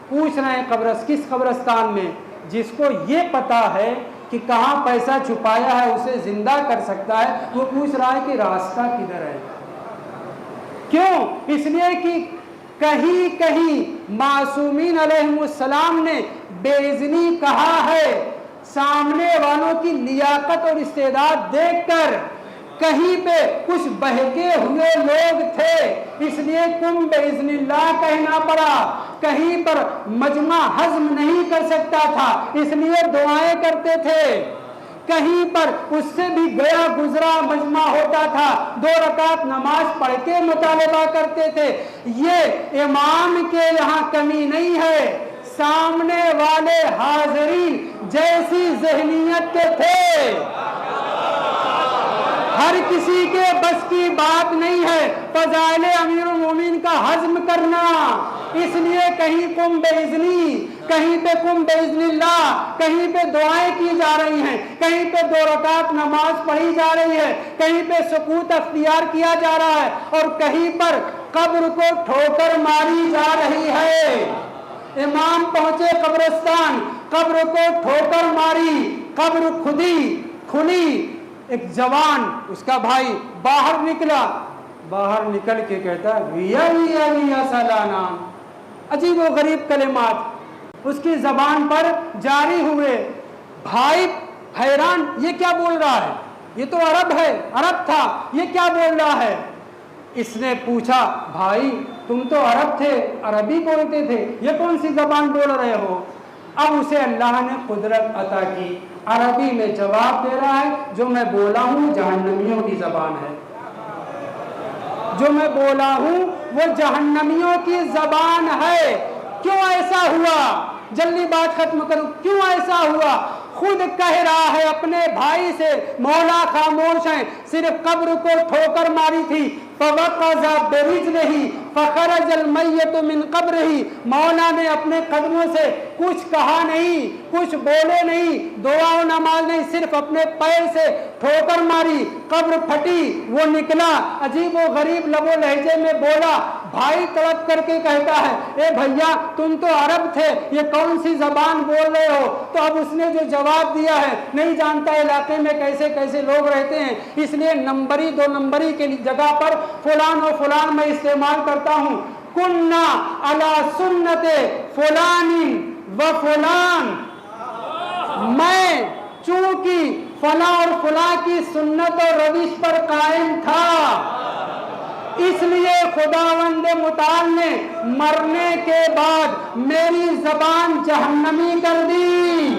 पूछ रहे हैं किस कब्रस्तान में, जिसको ये पता है कि कहाँ पैसा छुपाया है उसे जिंदा कर सकता है, वो पूछ रहा है कि रास्ता किधर है। क्यों? इसलिए कि कहीं कहीं मासूमीन अलैहिमुस्सलाम ने बेइज़्नी कहा है, सामने वालों की लियाकत और इस्तेदाद देखकर कहीं पे कुछ बहके हुए लोग थे, इसलिए कुम बेइज़्निल्लाह कहना पड़ा। कहीं पर मजमा हज़म नहीं कर सकता था, इसलिए दुआएं करते थे। कहीं पर उससे भी गया गुजरा मजमा होता था, 2 रकात नमाज पढ़ के मुतालबा करते थे। ये इमाम के यहाँ कमी नहीं है, सामने वाले हाज़रीन जैसी ज़हनियत के थे। हर किसी के बस की बात नहीं है फ़ज़ाइल अमीरुल मोमिनीन का हज़म करना, इसलिए कहीं कुम बेइज़्नी, कहीं पे कुम बेइज़्निल्लाह, कहीं पे दुआएं की जा रही हैं, कहीं पे 2 रकात नमाज पढ़ी जा रही है, कहीं पे सुकूत अख्तियार किया जा रहा है, और कहीं पर कब्र को ठोकर मारी जा रही है। इमाम पहुंचे कब्रिस्तान, कब्र को ठोकर मारी, कब्र खुली। एक जवान उसका भाई बाहर निकला, बाहर निकल के कहता विया सलाना, अजीब व गरीब कलिमात उसकी जबान पर जारी हुए। भाई हैरान, ये क्या बोल रहा है, ये तो अरब है, अरब था, ये क्या बोल रहा है। इसने पूछा भाई तुम तो अरब थे, अरबी बोलते थे, ये कौन सी जबान बोल रहे हो। अब उसे अल्लाह ने कुदरत अता की, अरबी में जवाब दे रहा है जो मैं बोला हूँ जहन्नमियों की जबान है, जो मैं बोला हूँ वो जहन्नमियों की जबान है। क्यों ऐसा हुआ, जल्दी बात खत्म करूं, क्यों ऐसा हुआ। खुद कह रहा है अपने भाई से, मौला खामोश है, सिर्फ कब्र को ठोकर मारी थी, फवक़ज़ा बिरिजलिही फ़ख़रजल मय्यतु मिन क़ब्रिही, मौला ने अपने कदमों से कुछ कहा नहीं, कुछ बोले नहीं, दुआ और नमाज नहीं, सिर्फ अपने पैर से ठोकर मारी, कब्र फटी, वो निकला। अजीब व गरीब लबो लहजे में बोला। भाई तड़प करके कहता है ए भैया तुम तो अरब थे, ये कौन सी जबान बोल रहे हो। तो अब उसने जो जवाब दिया है, नहीं जानता इलाके में कैसे कैसे लोग रहते हैं, इसलिए नंबरी 2 नंबरी के जगह पर फुलान और फुलान मैं इस्तेमाल करता हूँ। कुन्ना अला सुन्नते फुलानी व फुलान, मैं चूंकि फला और फला की सुन्नत और रविश पर कायम था, इसलिए खुदावंद मुताल ने मरने के बाद मेरी जबान जहन्नमी कर दी।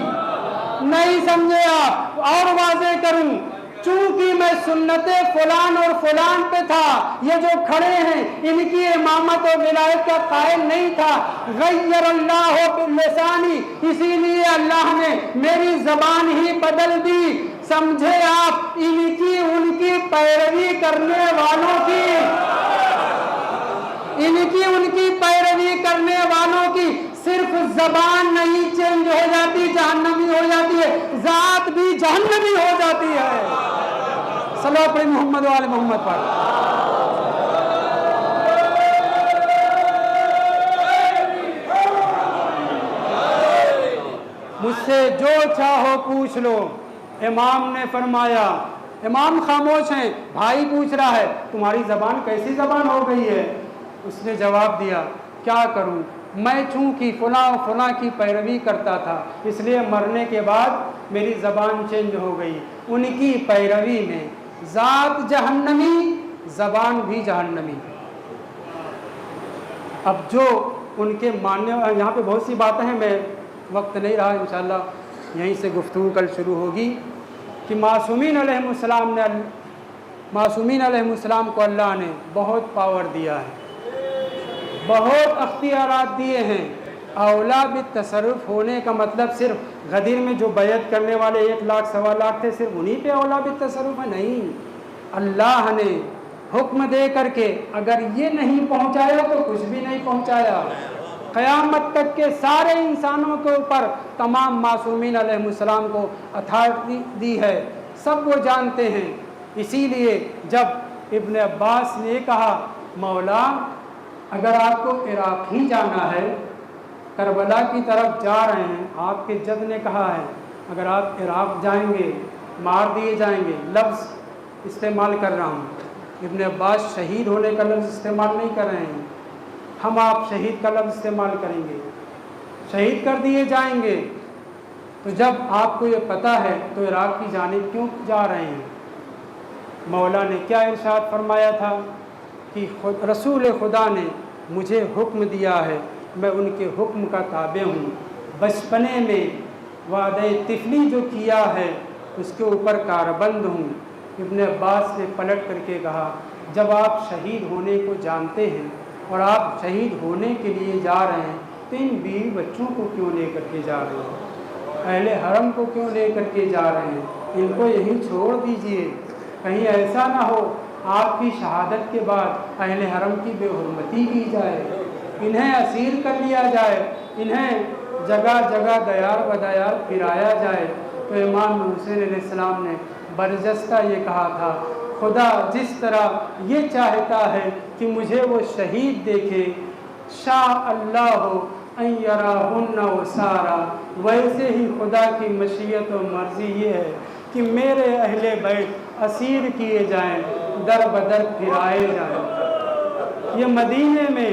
नहीं समझे आप? और वाज़े करूं, चूंकि मैं सुन्नते फुलान और फुलान पे था, ये जो खड़े हैं इनकी इमामत और विलायत का कायल नहीं था, गय्यर अल्लाह बिल्लिसानी, इसीलिए अल्लाह ने मेरी जबान ही बदल दी। समझे आप? इनकी उनकी पैरवी करने वालों की, इनकी उनकी पैरवी करने वालों की सिर्फ जबान नहीं चेंज हो जाती, जहन्नमी हो जाती है, जात भी जहन्नमी हो जाती है। सल्लल्लाहु अलैहि मोहम्मद वाले मोहम्मद पर। मुझसे जो चाहो पूछ लो, इमाम ने फरमाया। इमाम खामोश हैं, भाई पूछ रहा है तुम्हारी जबान कैसी जबान हो गई है? उसने जवाब दिया, क्या करूं, मैं चूंकि फला फला की पैरवी करता था, इसलिए मरने के बाद मेरी ज़बान चेंज हो गई। उनकी पैरवी में ज़ात जहन्नमी, ज़बान भी जहन्नमी। अब जो उनके मानने, यहाँ पे बहुत सी बातें हैं, मैं वक्त नहीं रहा, इंशाअल्लाह यहीं से गुफ्तगू कल शुरू होगी कि मासूमीन अलैहिमुस्सलाम ने, मासूमीन अलैहिमुस्सलाम को अल्लाह ने बहुत पावर दिया है, बहुत अख्तियारात दिए हैं। औला बित्तसर्रुफ होने का मतलब सिर्फ गदीर में जो बैत करने वाले 1 लाख सवा लाख थे, सिर्फ उन्हीं पे औला बित्तसर्रुफ है? नहीं, अल्लाह ने हुक्म दे करके अगर ये नहीं पहुंचाया तो कुछ भी नहीं पहुंचाया। क़यामत तक के सारे इंसानों के ऊपर तमाम मासूमीन अलैहिमुस्सलाम को अथॉरिटी दी है, सब वो जानते हैं। इसीलिए जब इब्न अब्बास ने कहा, मौला अगर आपको इराक़ ही जाना है, करबला की तरफ जा रहे हैं, आपके जद ने कहा है अगर आप इराक़ जाएंगे मार दिए जाएंगे, लफ्ज़ इस्तेमाल कर रहा हूँ, इब्न अब्बास शहीद होने का लफ्ज़ इस्तेमाल नहीं कर रहे हैं, हम आप शहीद का लफ्ज़ इस्तेमाल करेंगे, शहीद कर दिए जाएंगे। तो जब आपको ये पता है तो इराक़ की जानिब क्यों जा रहे हैं? मौला ने क्या इरशाद फरमाया था कि रसूल खुदा ने मुझे हुक्म दिया है, मैं उनके हुक्म का ताबे हूँ। बचपने में वादे तिफली जो किया है उसके ऊपर कारबंद हूँ। इब्न अब्बास ने पलट करके कहा, जब आप शहीद होने को जानते हैं और आप शहीद होने के लिए जा रहे हैं तो इन बीवी बच्चों को क्यों ले करके जा रहे हैं? अहले हरम को क्यों ले करके जा रहे हैं? इनको यहीं छोड़ दीजिए, कहीं ऐसा ना हो आपकी शहादत के बाद अहले हरम की बेहुरमती की जाए, इन्हें असीर कर लिया जाए, इन्हें जगह जगह दयार बदयार फिराया जाए। तो इमाम हुसैन अलैहिस्सलाम ने बरजस्ता ये कहा था, खुदा जिस तरह ये चाहता है कि मुझे वो शहीद देखे, शाह अल्लाह हो अय्यराहुन्ना वसारा, वैसे ही खुदा की मशीयत और मर्ज़ी ये है कि मेरे अहले बैत असीर किए जाएं, दर बदर फिराए जाएं। ये मदीने में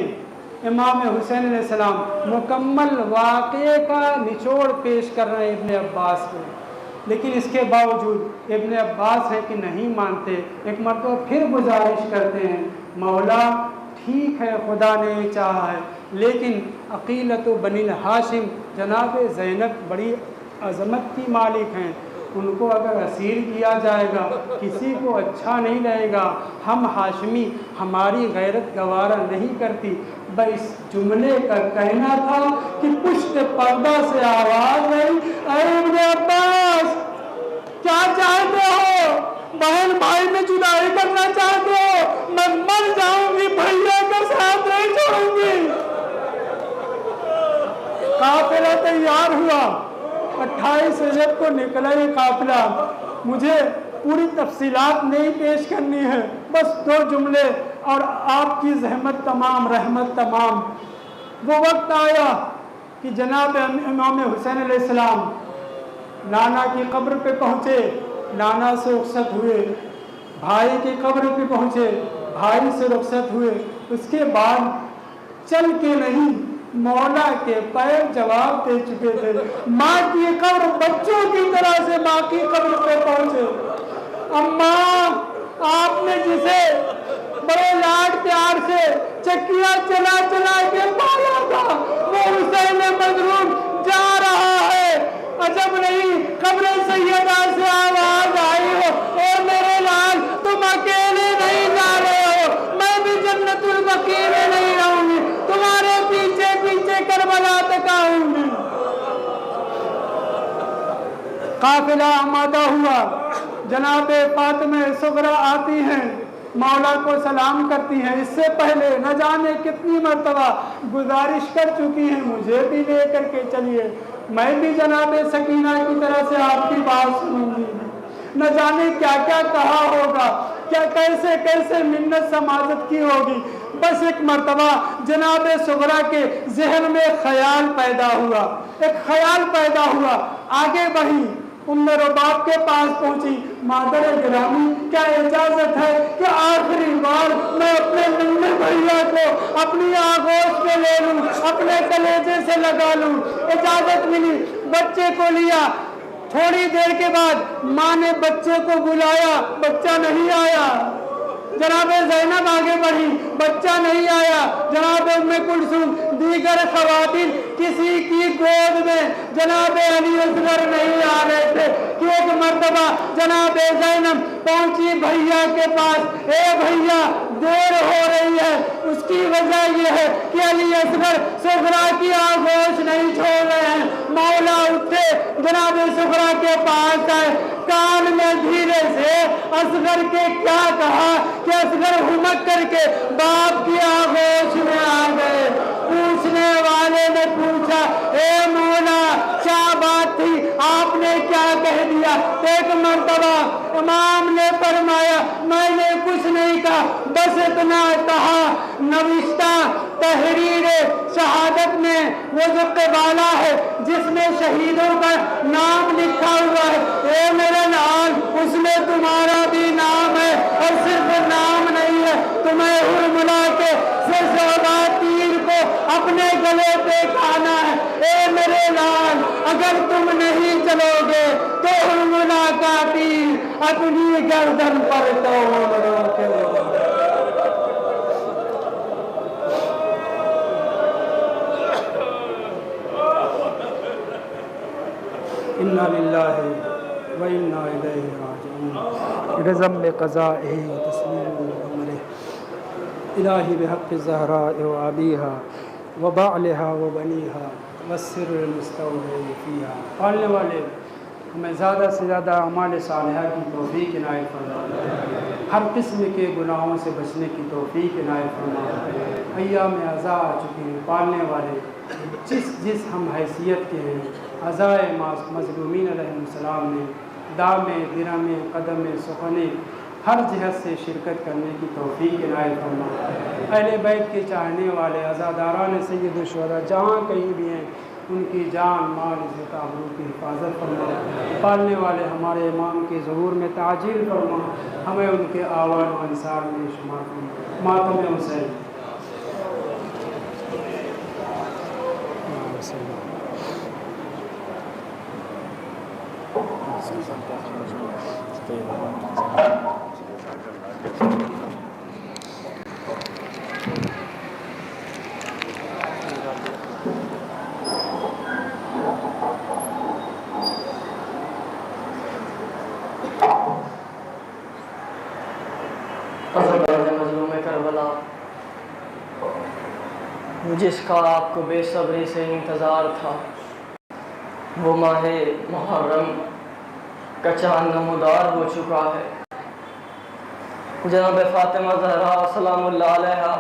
इमाम हुसैन अलैहिस्सलाम मुकम्मल वाक़े का निचोड़ पेश कर रहे हैं इब्न अब्बास को, लेकिन इसके बावजूद इब्न अब्बास है कि नहीं मानते। एक मरतबा फिर गुजारिश करते हैं, मौला ठीक है खुदा ने चाहा है, लेकिन अकीलत बनिल हाशिम जनाब ज़ैनब बड़ी अज़मत की मालिक हैं, उनको अगर असीर किया जाएगा किसी को अच्छा नहीं लगेगा, हम हाशमी हमारी गैरत गवारा नहीं करती। बस इस जुमले का कहना था कि पुष्ट पर्दा से आवाज़ आई, अरे इब्न अब्बास क्या चाहते हो? बहन भाई में जुदाई करना चाहते हो? मैं मर जाऊंगी, भैया का साथ नहीं छोड़ूंगी। काफिला तैयार हुआ, 28 रजब को निकला ये काफिला। मुझे पूरी तफसीलात नहीं पेश करनी है, बस 2 जुमले और आपकी जहमत तमाम, रहमत तमाम। वो वक्त आया कि जनाब इमाम हुसैन अलैहिस्सलाम नाना की कब्र पे पहुँचे, नाना से रुखसत हुए, भाई की कब्र पे पहुँचे, भाई से रुखसत हुए। उसके बाद चल के नहीं मौला के पैर जवाब दे चुके थे। माँ की कब्र बच्चों की तरह से माँ की कब्र पे पहुंचे। अम्मा आपने जिसे बड़े लाड प्यार से चक्कियां चला चला के पाला था वो हुसैन मजलूम जा रहा है। अजब नहीं कब्र सैयदा से आवाज आई हो और मेरे लाल तुम अकेले नहीं जा रहे हो, मैं भी जन्नतुल बकी में नहीं रहूंगी, तुम्हारे पीछे पीछे करबला तक आऊंगी। काफिला आमादा हुआ, जनाबे फातिमा सुगरा आती हैं, मौला को सलाम करती हैं। इससे पहले न जाने कितनी मर्तबा गुजारिश कर चुकी हैं मुझे भी लेकर के चलिए, मैं भी जनाबे सकीना की तरह से आपकी बात सुनूंगी। न जाने क्या क्या कहा होगा, क्या कैसे कैसे मिन्नत समाजत की होगी। बस एक मर्तबा जनाबे सुगरा के जहन में ख्याल पैदा हुआ, एक ख्याल पैदा हुआ, आगे बढ़ी, उम्मे रुबाब के पास पहुंची। मादर गिरामी क्या इजाजत है कि आखिरी बार मैं अपने नन्हे भैया को अपनी आगोश में ले लूं, अपने कलेजे से लगा लूं। इजाजत मिली, बच्चे को लिया। थोड़ी देर के बाद माँ ने बच्चे को बुलाया, बच्चा नहीं आया। जनाबे ज़ैनब आगे बढ़ी, बच्चा नहीं आया। जनाबे उम्मे कुलसूम दीगर खवातीन किसी की गोद में जनाबे अली असगर नहीं आ रहे थे कि एक मर्तबा जनाबे ज़ैनब पहुंची भैया के पास। ए भैया देर हो रही है, उसकी वजह यह है कि अली असगर सुगरा की आगोश नहीं छोड़ रहे हैं। मौला उठे, जनाबे सुगरा के पास आए, कान में धीरे से असगर के क्या कहा कि असगर हुमक करके बाप की आगोश में आ गए। पूछने वाले ने पूछा, ए मौला क्या बात थी, आपने क्या कह दिया? एक मर्तबा इमाम ने फरमाया, मैंने कुछ नहीं कहा, बस इतना कहा, नविश्ता तहरीर शहादत में वो जो कबाला है जिसमें शहीदों का नाम लिखा हुआ है, ए मेरे लाल उसमें तुम्हारा भी नाम है और सिर्फ नाम नहीं है, तुम्हें हुरमुला के सिलसिला तीर को अपने गले पे खाना है। ए मेरे लाल अगर तुम नहीं चलोगे तो हुरमुला का तीर अपनी गर्दन पर तो इन्ना लिल्लाहि व इन्ना इलैहि राजिऊन। रिज़म में क़ज़ाए व तस्लीम अमरे इलाही बिहक़्क़ ज़हरा व अबीहा व बालिहा व बनीहा व सिर्र मुस्तौदअ फ़ीहा। पालने वाले हमें ज़्यादा से ज़्यादा अमाल सालिहा की तौफ़ीक़ इनायत फरमा, हर किस्म के गुनाहों से बचने की तौफ़ीक़ इनायत फरमा। अय्याम अज़ा आ चुके हैं, पालने वाले जिस हम हैसियत के हैं, अज़ाए मज़लूमीन अलैहिस्सलाम ने दामे दिरमे कदमे सुखने हर जहत से शिरकत करने की तौफ़ीक़ इनायत फरमा। अहले बैत के चाहने वाले अज़ादारान सय्यद शुहदा जहाँ कहीं भी हैं उनकी जान माल इज़्ज़त आबरू की हिफाजत फरमा। पालने वाले हमारे इमाम के ज़हूर में ताजील फरमा, हमें उनके आवान व अंसार में शुमार फरमा। मातम हुसैन जिसका आपको बेसब्री से इंतज़ार था, वो माहे मुहर्रम का चाँद नमूदार हो चुका है। जनाब फातिमा ज़हरा सलामुल्लाह अलैहा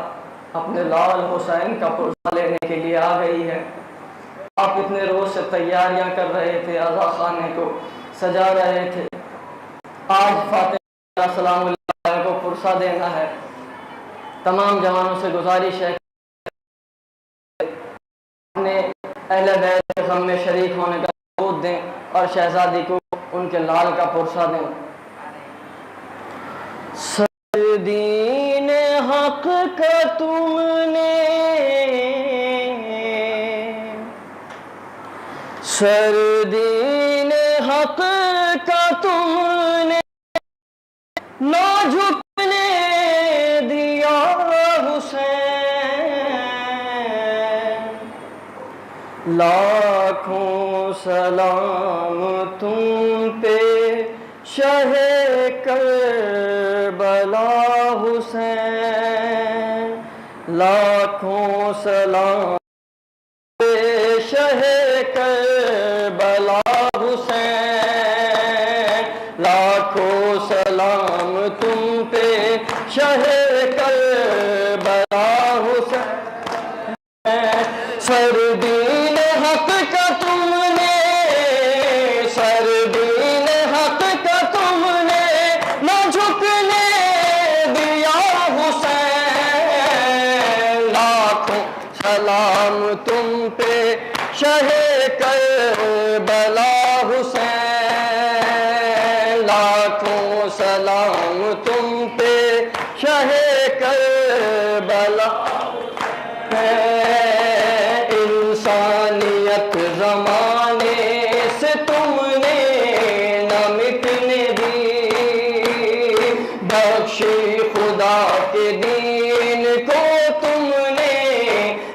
अपने लाल हुसैन का पुरसा लेने के लिए आ गई है। आप इतने रोज़ से तैयारियां कर रहे थे, अज़ा खाने को सजा रहे थे। आज फातिमा सलामुल्लाह अलैहा को पुरसा देना है। तमाम जवानों से गुजारिश है अपने अहले बैत के गम में शरीक होने का सबूत दें और शहजादी को उनके लाल का पुरसा दें। सरदीन हक का तुमने سردین حق کا تم نے نہ جھکنے دیا حسین، لاکھوں سلام تم پہ شہ کربلا حسین، لاکھوں سلام شہ کربلا حسین، لاکھوں سلام تم پہ شہ کربلا حسین، سردین حق کا تم نے، سردین حق کا تم نے نہ جھکنے دیا حسین، لاکھوں سلام تم پہ شہ کربلا حسین، لاکھوں سلام تم پہ شہ کربلا، انسانیت زمانے سے تم نے نہ مٹنے دی، بخشی خدا کے دین کو تم نے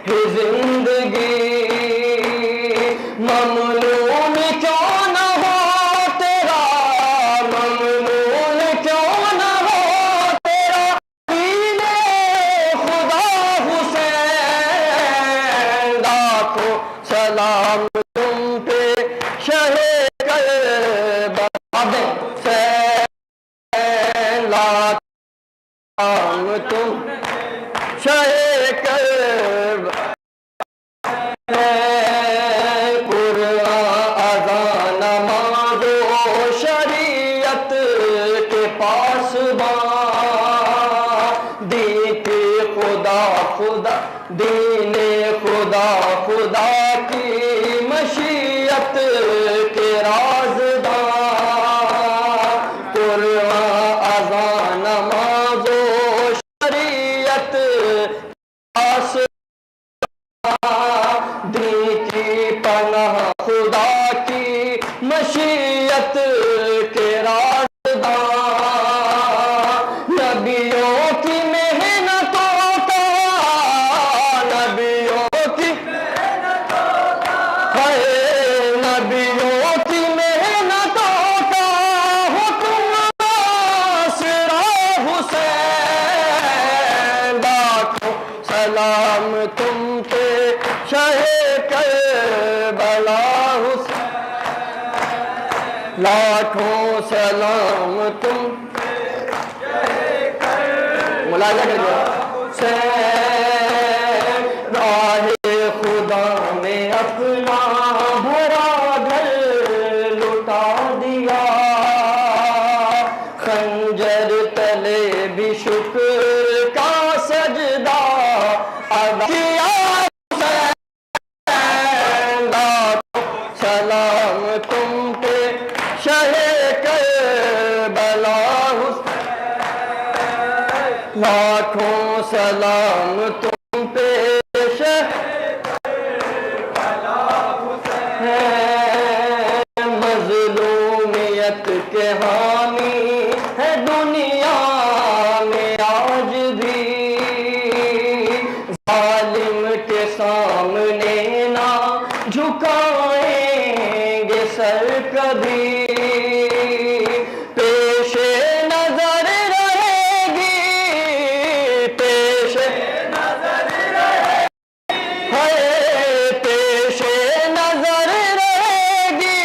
ہی زندگی، ممنون کیوں نہ ہو تیرا، ممنون کیوں نہ ہو تیرا دین خدا حسین، لاکھوں سلام تم پہ شہ کربلا حسین، لاکھوں تم شہ کربلا، قرآن اذان نماز و شریعت کے پاسبان، دین خدا خدا، دین خدا خدا کی مشیت کے رازدان، قرآن اذان نماز و شریعت پاسبان، دین کی پناہ خدا کی مشیت کے رازدان، نبیوں کی محنتوں کا، نبیوں کی نبیوں کی محنتوں کا حکم آسرا حسین، لاکھوں سلام تم پہ شہ کربلا حسین، لاکھوں سلام تم ملاحظہ کریے حسین، راہ خدا میں اپنا بھرا گھر لٹا دیا، خنجر تلے بھی شکر کا سجدہ ادا کیا حسین، لاکھوں سلام تم پہ شہ کربلا حسین، لاکھوں سلام تم پہ شہ کربلا حسین، مظلومیت کے حامی ہے دنیا میں آج بھی، ظالم کے سامنے نہ جھکائیں گے سر کبھی، پیش نظر رہے گی، پیش نظر رہے گی، پیش نظر رہے گی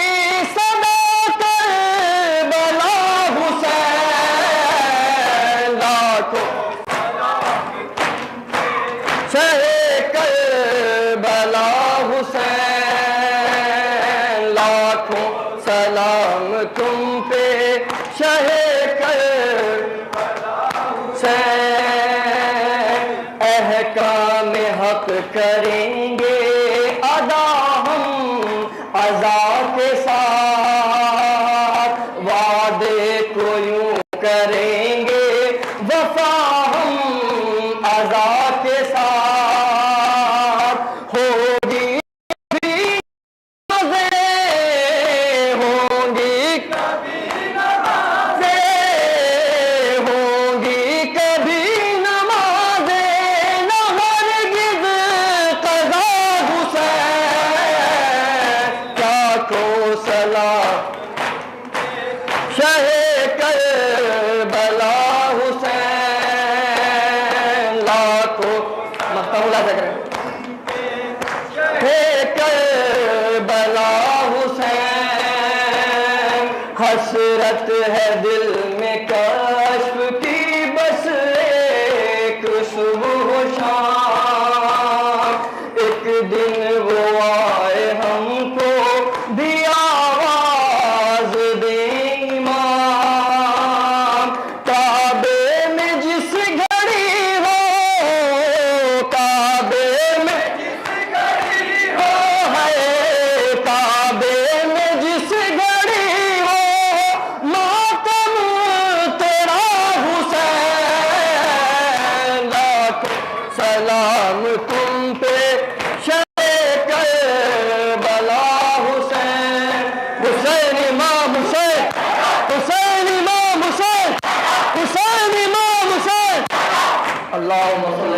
صدا کربلا حسین، لاکھوں شہ کربلا حسین، لاکھوں سلام تم پہ شہ کربلا حسین، احکام حق کریں گے ادا ہم عزا کے ساتھ، وعدے کو یوں کریں گے وفا ہم عزا کے ساتھ، ہوگی بھی مزے شہ کربلا حسین لاکھوں مقام ملازہ کریں کربلا حسین حسرت ہے دل میں کشف کی بس ایک صبح و شام ایک دن وہ آئے ہم کو بھی آواز دیں امام کعبے میں جس گھڑی ہو کعبے میں کعبے میں جس گھڑی ہو ماتم تیرا حسین لاکھوں سلام تم پہ شہ کربلا حسین حسین امام حسین حسین امام حسین حسین امام حسین اللہم صلی